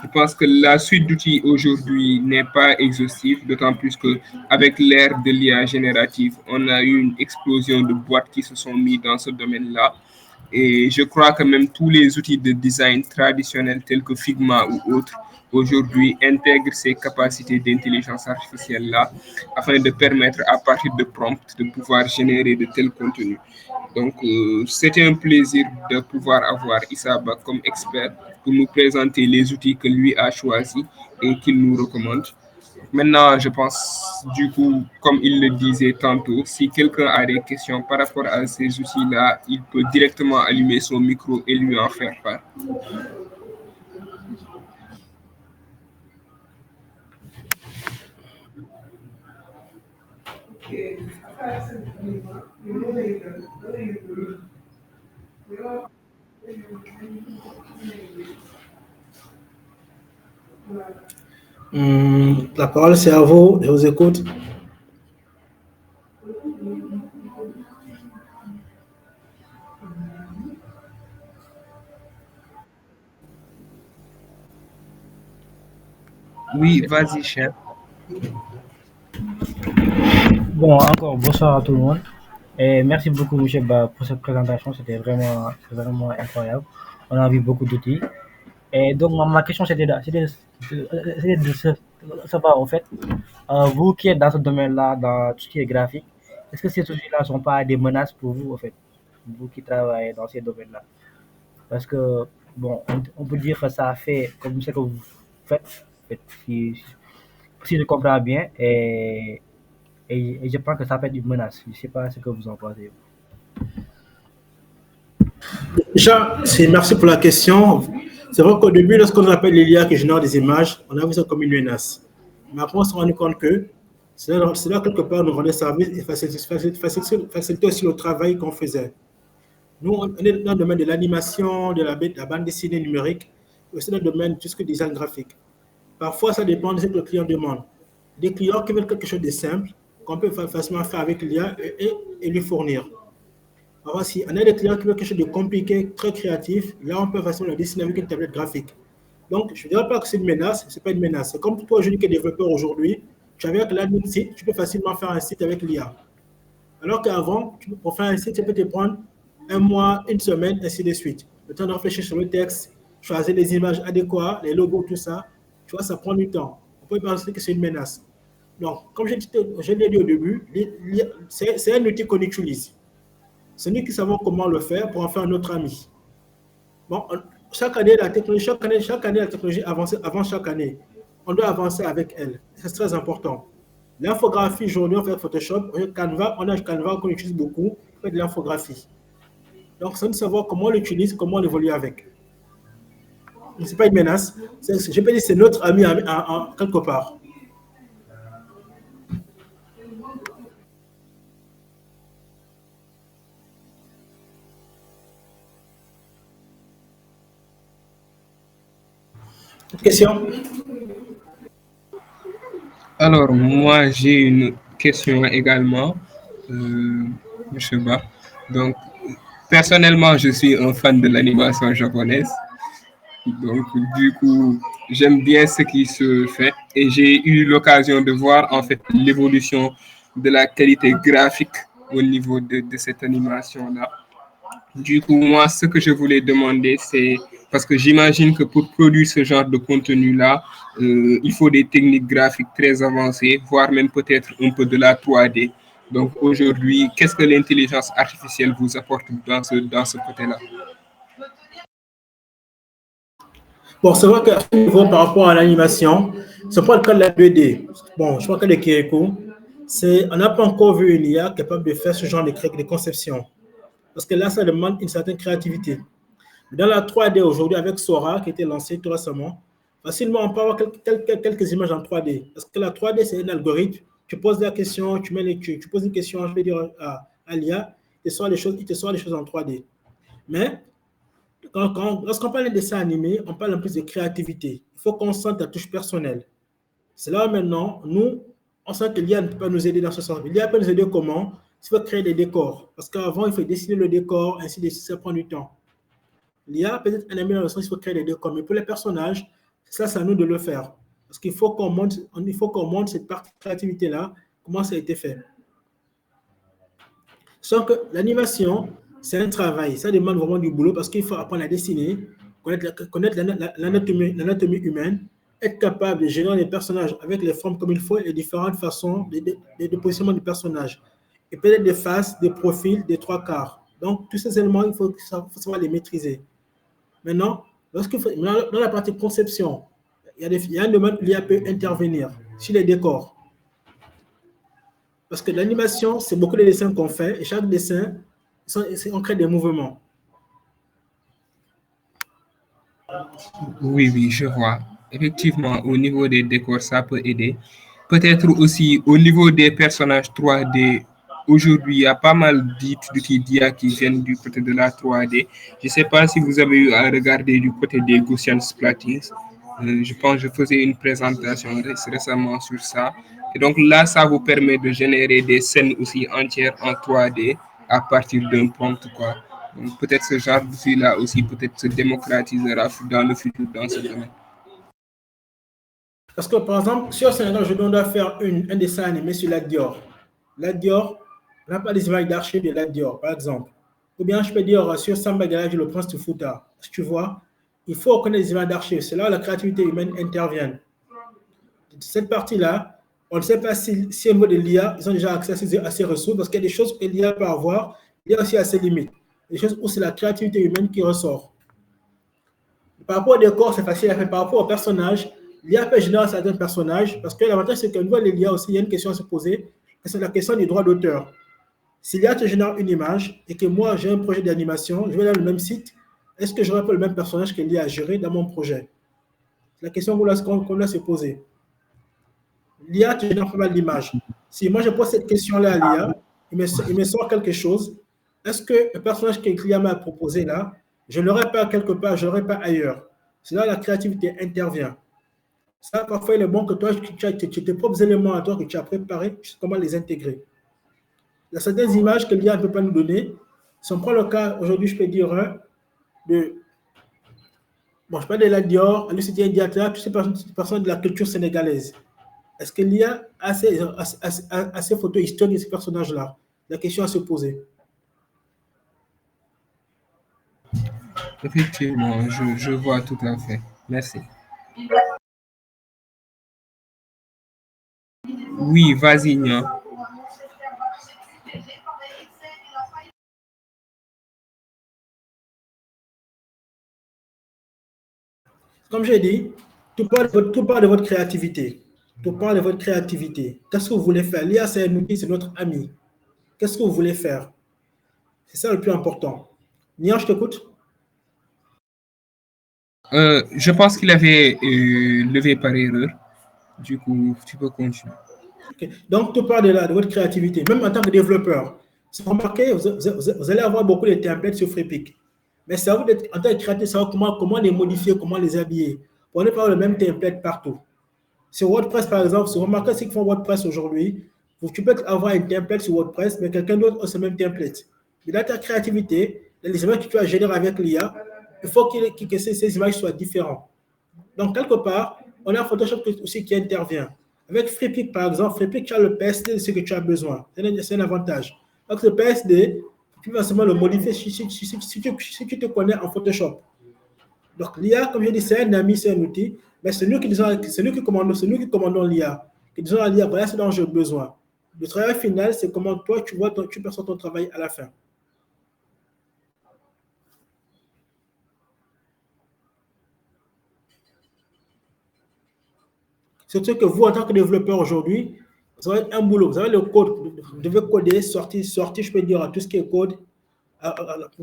Je pense que la suite d'outils aujourd'hui n'est pas exhaustive, d'autant plus qu'avec l'ère de l'IA générative, on a eu une explosion de boîtes qui se sont mises dans ce domaine-là. Et je crois que même tous les outils de design traditionnels tels que Figma ou autres, aujourd'hui intègrent ces capacités d'intelligence artificielle-là afin de permettre à partir de prompts de pouvoir générer de tels contenus. Donc, c'était un plaisir de pouvoir avoir Issaba comme expert pour nous présenter les outils que lui a choisis et qu'il nous recommande. Maintenant, je pense, du coup, comme il le disait tantôt, si quelqu'un a des questions par rapport à ces outils-là, il peut directement allumer son micro et lui en faire part. La parole, c'est à vous. Je vous écoute. Oui, vas-y, chef. Bon, encore bonsoir à tout le monde. Et merci beaucoup, M. Ba, pour cette présentation. C'était vraiment incroyable. On a vu beaucoup d'outils. Et donc, ma question, c'était de savoir, en fait, vous qui êtes dans ce domaine-là, dans tout ce qui est graphique, est-ce que ces outils-là ne sont pas des menaces pour vous, en fait, vous qui travaillez dans ces domaines-là? Parce que, bon, on peut dire que ça fait comme ce que vous faites, en fait, si je comprends bien, et je pense que ça peut être une menace. Je ne sais pas ce que vous en pensez. Déjà, merci pour la question. C'est vrai qu'au début, lorsqu'on appelle l'IA qui génère des images, on a vu ça comme une menace. Mais après, on s'est rendu compte que cela, quelque part, nous rendait service et facilitait aussi le travail qu'on faisait. Nous, on est dans le domaine de l'animation, de la bande dessinée numérique, aussi dans le domaine de tout ce que design graphique. Parfois, ça dépend de ce que le client demande. Des clients qui veulent quelque chose de simple, qu'on peut facilement faire avec l'IA et lui fournir. Alors, si on a des clients qui veulent quelque chose de compliqué, très créatif, là, on peut facilement le dessiner avec une tablette graphique. Donc, je ne dirais pas que c'est une menace, ce n'est pas une menace. C'est comme toi, aujourd'hui, qui es développeur aujourd'hui, tu avais avec l'admin site, tu peux facilement faire un site avec l'IA. Alors qu'avant, pour faire un site, ça peut te prendre un mois, une semaine, ainsi de suite. Le temps de réfléchir sur le texte, choisir les images adéquates, les logos, tout ça, tu vois, ça prend du temps. On peut penser que c'est une menace. Donc, comme je l'ai dit au début, c'est un outil qu'on utilise. C'est nous qui savons comment le faire pour en faire notre ami. Bon, chaque année, la technologie avance chaque année. On doit avancer avec elle. C'est très important. L'infographie, aujourd'hui, on fait Photoshop. On a Canva qu'on utilise beaucoup. On fait de l'infographie. Donc, c'est de savoir comment on l'utilise, comment on évolue avec. Ce n'est pas une menace. Je peux dire que c'est notre ami quelque part. Question? Alors, moi, j'ai une question également, M. Ba. Donc, personnellement, je suis un fan de l'animation japonaise. Donc, du coup, j'aime bien ce qui se fait et j'ai eu l'occasion de voir en fait l'évolution de la qualité graphique au niveau de cette animation-là. Du coup, moi, ce que je voulais demander, c'est parce que j'imagine que pour produire ce genre de contenu-là, il faut des techniques graphiques très avancées, voire même peut-être un peu de la 3D. Donc aujourd'hui, qu'est-ce que l'intelligence artificielle vous apporte dans ce côté-là? Bon, c'est vrai qu'à ce niveau, par rapport à l'animation, ce n'est pas le cas de la 2D. Bon, je crois que le Kirikou, on n'a pas encore vu une IA capable de faire ce genre de conception. Parce que là, ça demande une certaine créativité. Dans la 3D aujourd'hui, avec Sora, qui a été lancé tout récemment, facilement, on peut avoir quelques images en 3D. Parce que la 3D, c'est un algorithme. Tu poses la question, tu poses une question, je vais dire à l'IA, il te sort les choses en 3D. Mais lorsqu'on parle de dessin animé, on parle en plus de créativité. Il faut qu'on sente la touche personnelle. C'est là maintenant, nous, on sent que l'IA ne peut pas nous aider dans ce sens. L'IA peut nous aider comment? Il faut créer des décors. Parce qu'avant, il faut dessiner le décor, ainsi de suite, ça prend du temps. L'IA peut être un ami dans le sens qu'il faut créer des décors. Mais pour les personnages, Ça, c'est à nous de le faire. Parce qu'il faut qu'on montre cette partie de créativité-là, comment ça a été fait. Sauf que l'animation, c'est un travail. Ça demande vraiment du boulot parce qu'il faut apprendre à dessiner, connaître l'anatomie humaine, être capable de générer les personnages avec les formes comme il faut et les différentes façons de positionnement du personnage. Et peut-être des faces, des profils, des trois quarts. Donc, tous ces éléments, il faut savoir les maîtriser. Maintenant, dans la partie conception, il y a un domaine où l'IA peut intervenir sur les décors. Parce que l'animation, c'est beaucoup de dessins qu'on fait et chaque dessin, on crée des mouvements. Oui, je vois. Effectivement, au niveau des décors, ça peut aider. Peut-être aussi au niveau des personnages 3D. Aujourd'hui, il y a pas mal d'outils d'IA qui viennent du côté de la 3D. Je ne sais pas si vous avez eu à regarder du côté des Gaussian Splattings. Je pense que je faisais une présentation récemment sur ça. Et donc là, ça vous permet de générer des scènes aussi entières en 3D à partir d'un prompt, quoi. Donc peut-être ce genre d'outil-là aussi peut-être se démocratisera dans le futur dans ce domaine. Parce que par exemple, sur Sénégal, je dois faire un dessin animé sur Lac Dior. Lac Dior, on n'a pas des images d'archives de Lac Dior, par exemple. Ou bien je peux dire sur Samba Garage, le prince de Fouta. Tu vois, il faut reconnaître les images d'archives. C'est là où la créativité humaine intervient. Cette partie-là, on ne sait pas si au niveau de l'IA, ils ont déjà accès à ces ressources, parce qu'il y a des choses que l'IA peut avoir, il y a aussi à ses limites. Des choses où c'est la créativité humaine qui ressort. Par rapport au décor, c'est facile à faire. Par rapport au personnage, l'IA peut générer certains personnages, parce que l'avantage, c'est qu'au niveau de l'IA aussi, il y a une question à se poser, c'est la question des droits d'auteur. Si l'IA te génère une image et que moi, j'ai un projet d'animation, je vais dans le même site, est-ce que j'aurai pas le même personnage que l'IA a géré dans mon projet? C'est la question qu'on doit se poser. L'IA te génère pas mal d'images. Si moi, je pose cette question-là à l'IA, il me sort quelque chose. Est-ce que le personnage que l'IA m'a proposé là, je ne l'aurais pas quelque part, je ne l'aurais pas ailleurs? C'est là que la créativité intervient. Ça, parfois, il est bon que toi, tu as tes propres éléments à toi que tu as préparés, tu sais comment les intégrer. Il y a certaines images que l'IA ne peut pas nous donner. Si on prend le cas, aujourd'hui, je peux dire je parle de la Dior, Lucien Diatra, toutes ces personnes de la culture sénégalaise. Est-ce que l'IA a ces photos historiques de ces personnages-là? La question à se poser. Effectivement, je vois tout à fait. Merci. Oui, vas-y, Nia. Comme j'ai dit, tout part de votre créativité. Tout part de votre créativité. Qu'est-ce que vous voulez faire? L'IA, c'est un outil, c'est notre ami. Qu'est-ce que vous voulez faire? C'est ça le plus important. Nia, je t'écoute. Je pense qu'il avait levé par erreur. Du coup, tu peux continuer. Okay. Donc, tout part de votre créativité. Même en tant que développeur, si vous remarquez, vous allez avoir beaucoup de templates sur FreePic. Mais c'est à vous, en tant que créatif, de savoir comment les modifier, comment les habiller. Pour ne pas avoir le même template partout. Sur WordPress, par exemple, si vous remarquez ceux qui font WordPress aujourd'hui, tu peux avoir un template sur WordPress, mais quelqu'un d'autre a ce même template. Mais dans ta créativité, dans les images que tu as générées avec l'IA, il faut que ces images soient différentes. Donc, quelque part, on a Photoshop aussi qui intervient. Avec FreePic, par exemple, FreePic, tu as le PSD de ce que tu as besoin. C'est un avantage. Donc, le PSD, tu vas seulement le modifier si tu te connais en Photoshop. Donc, l'IA, comme je dis, c'est un ami, c'est un outil, mais c'est nous qui commandons l'IA. Qui disons à l'IA, voilà ce dont j'ai besoin. Le travail final, c'est comment toi, tu perçois ton travail à la fin. Surtout que vous, en tant que développeur aujourd'hui, vous avez un boulot, vous avez le code, vous devez coder, sortir, je peux dire, tout ce qui est code,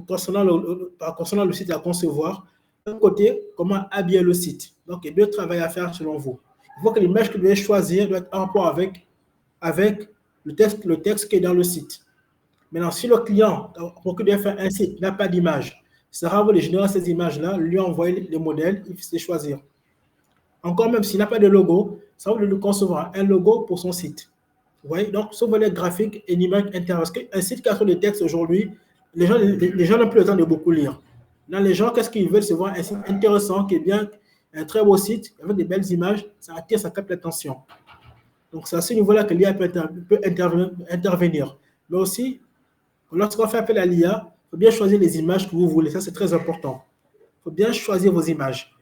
concernant le site à concevoir. D'un côté, comment habiller le site. Donc, il y a deux travail à faire selon vous. Il faut que l'image que vous devez choisir doit être en rapport avec le texte qui est dans le site. Maintenant, si le client, pour qu'il doit faire un site, n'a pas d'image, ça sera à vous de générer ces images-là, lui envoyer les modèles, il faut les choisir. Encore même s'il n'a pas de logo, ça va lui concevoir un logo pour son site. Vous voyez? Donc, ce volet graphique et une image interne. Parce qu'un site qui a trop de texte aujourd'hui, les gens n'ont plus le temps de beaucoup lire. Là, les gens, qu'est-ce qu'ils veulent? C'est voir un site intéressant, qui est bien, un très beau site, avec des belles images, ça attire, ça capte l'attention. Donc, c'est à ce niveau-là que l'IA peut intervenir. Mais aussi, lorsqu'on fait appel à l'IA, il faut bien choisir les images que vous voulez. Ça, c'est très important. Il faut bien choisir vos images.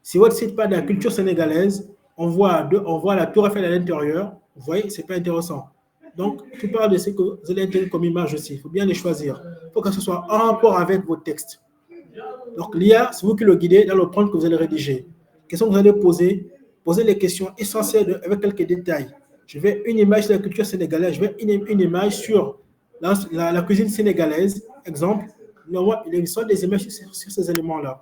Si votre site parle de la culture sénégalaise, on voit la tour Eiffel à l'intérieur, vous voyez, ce n'est pas intéressant. Donc, tout parle de ce que vous allez intégrer comme image aussi. Il faut bien les choisir. Il faut que ce soit en rapport avec vos textes. Donc, l'IA, c'est vous qui le guidez dans le prompt que vous allez rédiger. Questions que vous allez poser, posez les questions essentielles avec quelques détails. Je vais une image de la culture sénégalaise, je vais une image sur la cuisine sénégalaise, exemple. Il y a des images sur ces éléments-là.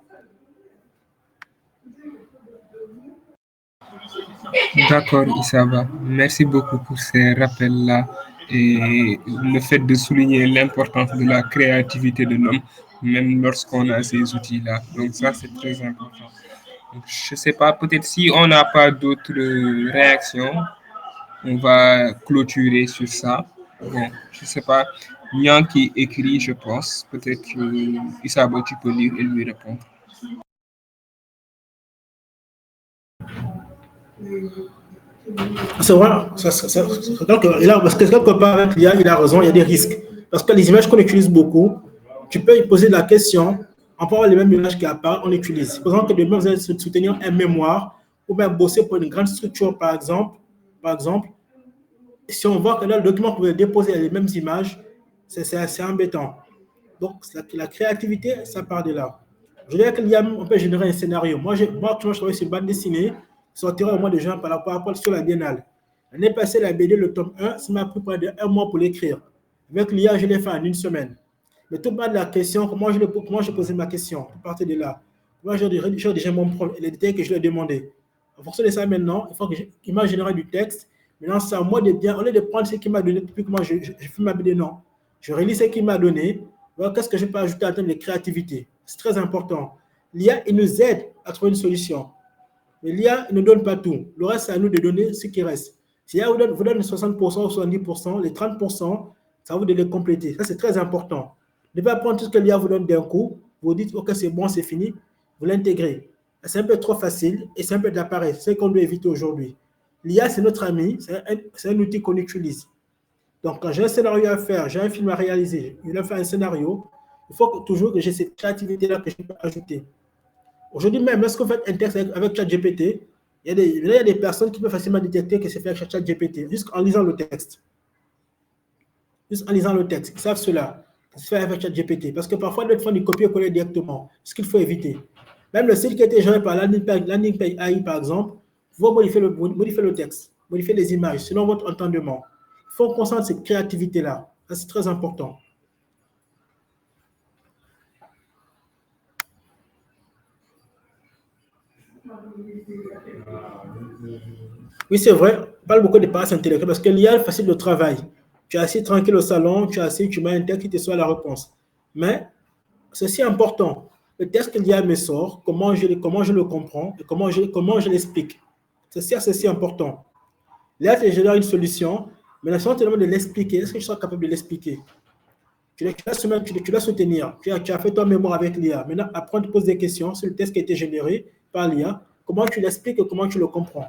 D'accord, Issaba. Merci beaucoup pour ces rappels-là et le fait de souligner l'importance de la créativité de l'homme, même lorsqu'on a ces outils-là. Donc ça, c'est très important. Donc, je ne sais pas, peut-être si on n'a pas d'autres réactions, on va clôturer sur ça. Bon, je ne sais pas. Nyan qui écrit, je pense. Peut-être que Issaba, tu peux lire et lui répondre. C'est vrai. Donc, parce que quelque part, avec l'IA, il a raison, il y a des risques. Parce que les images qu'on utilise beaucoup, tu peux y poser la question, on peut avoir les mêmes images qui apparaissent, on utilise. Par exemple, que demain, vous allez soutenir un mémoire ou bien bosser pour une grande structure, par exemple, si on voit que là, le document que vous allez déposer a les mêmes images, c'est assez embêtant. Donc, la créativité, ça part de là. Je dirais que l'IA, on peut générer un scénario. Moi, je travaille sur une bande dessinée, sortira au mois de juin par rapport sur la Biennale. L'année passée, la BD, le tome 1, ça m'a pris près d'un mois pour l'écrire. Avec l'IA, je l'ai fait en une semaine. Mais tout part de la question, comment je posais ma question, à partir de là. Moi, j'ai déjà mon prompt et les détails que je lui ai demandé. En fonction de ça, maintenant, il faut qu'il m'a généré du texte. Maintenant, c'est à moi de bien, au lieu de prendre ce qu'il m'a donné, depuis que moi, je fais ma BD, non. Je relis ce qu'il m'a donné. Qu'est-ce que je peux ajouter en termes de créativité? C'est très important. L'IA, il nous aide à trouver une solution. Mais l'IA ne donne pas tout. Le reste, c'est à nous de donner ce qui reste. Si l'IA vous donne 60% ou 70%, les 30%, c'est à vous de les compléter. Ça, c'est très important. Ne pas prendre tout ce que l'IA vous donne d'un coup. Vous dites, OK, c'est bon, c'est fini. Vous l'intégrez. C'est un peu trop facile et c'est un peu d'appareil. C'est ce qu'on doit éviter aujourd'hui. L'IA, c'est notre ami. C'est un outil qu'on utilise. Donc, quand j'ai un scénario à faire, j'ai un film à réaliser, il a fait un scénario, il faut toujours que j'ai cette créativité-là que je peux ajouter. Aujourd'hui même, lorsqu'on fait un texte avec ChatGPT, il y a des personnes qui peuvent facilement détecter que c'est fait avec ChatGPT, juste en lisant le texte. Juste en lisant le texte, ils savent cela. C'est fait avec ChatGPT. Parce que parfois, d'autres font du copier-coller directement, ce qu'il faut éviter. Même le site qui a été géré par Landing Page AI, par exemple, vous modifier le texte, modifier les images selon votre entendement. Il faut qu'on sente cette créativité-là. C'est très important. Oui, c'est vrai. On parle beaucoup de paresse intellectuelle parce que l'IA facilite le travail. Tu es assis tranquille au salon, tu es assis, tu mets un texte qui te soit la réponse. Mais ceci est important. Le texte que l'IA me sort, comment je le comprends et comment je l'explique. Ceci est important. L'IA te génère une solution, mais la solution, c'est de l'expliquer. Est-ce que je serai capable de l'expliquer? Tu dois soutenir. Tu as fait ton mémoire avec l'IA. Maintenant, après, tu poses des questions sur le texte qui a été généré par l'IA. Comment tu l'expliques et comment tu le comprends?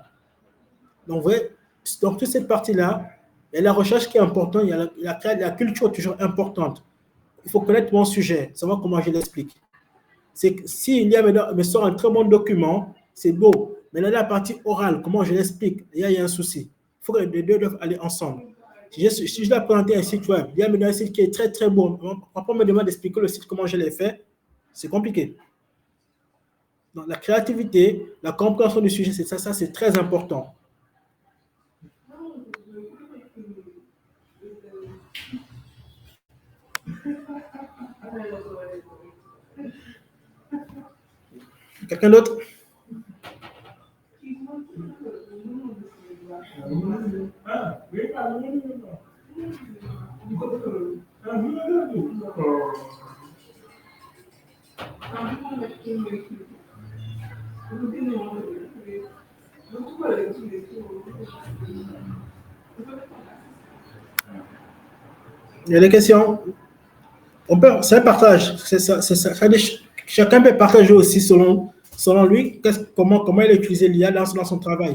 Donc, toute cette partie-là, il y a la recherche qui est importante, il y a la culture toujours importante. Il faut connaître mon sujet, savoir comment je l'explique. Si l'IA me sort un très bon document, c'est beau. Mais là, la partie orale, comment je l'explique, il y a un souci. Il faut que les deux doivent aller ensemble. Si je dois présenter un site web, l'IA me donne un site qui est très, très beau. Après, on me demande d'expliquer le site, comment je l'ai fait. C'est compliqué. Donc, la créativité, la compréhension du sujet, ça c'est très important. Quelqu'un d'autre? Il y a des questions? C'est un partage. Chacun peut partager aussi selon selon lui, comment il a utilisé l'IA dans son travail.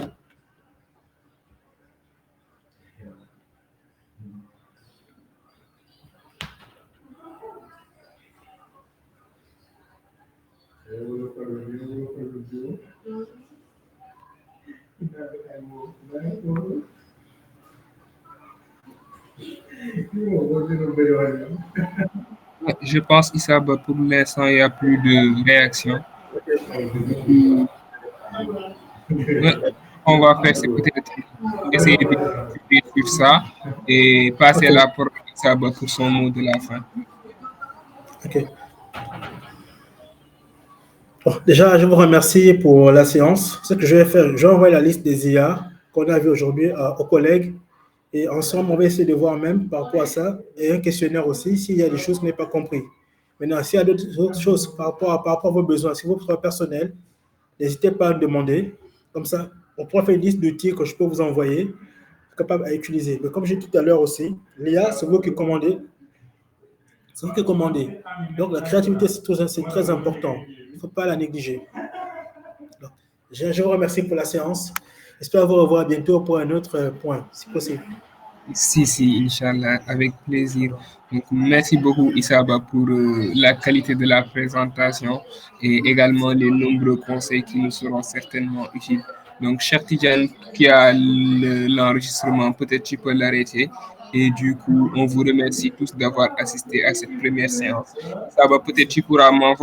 Je pense, Issa, pour l'instant, il n'y a plus de réaction. On va faire, c'est peut-être essayer de suivre ça et passer la parole à Issa pour son mot de la fin. Ok. Bon, déjà, je vous remercie pour la séance. Ce que je vais faire, je vais envoyer la liste des IA qu'on a vu aujourd'hui aux collègues. Et ensemble, on va essayer de voir même par rapport à ça, et un questionnaire aussi, s'il y a des choses qu'on n'a pas compris. Maintenant, s'il y a d'autres choses par rapport à vos besoins, si votre personnel, n'hésitez pas à me demander. Comme ça, on pourra faire une liste d'outils que je peux vous envoyer, capables à utiliser. Mais comme j'ai dit tout à l'heure aussi, l'IA, c'est vous qui commandez. C'est vous qui commandez. Donc, la créativité, c'est très important. Il ne faut pas la négliger. Donc, je vous remercie pour la séance. J'espère vous revoir bientôt pour un autre point, si possible. Si, Inch'Allah, avec plaisir. Donc, merci beaucoup, Issaba, pour la qualité de la présentation et également les nombreux conseils qui nous seront certainement utiles. Donc, cher Tidjane, qui a l'enregistrement, peut-être tu peux l'arrêter. Et du coup, on vous remercie tous d'avoir assisté à cette première séance. Issaba, peut-être tu pourras m'envoyer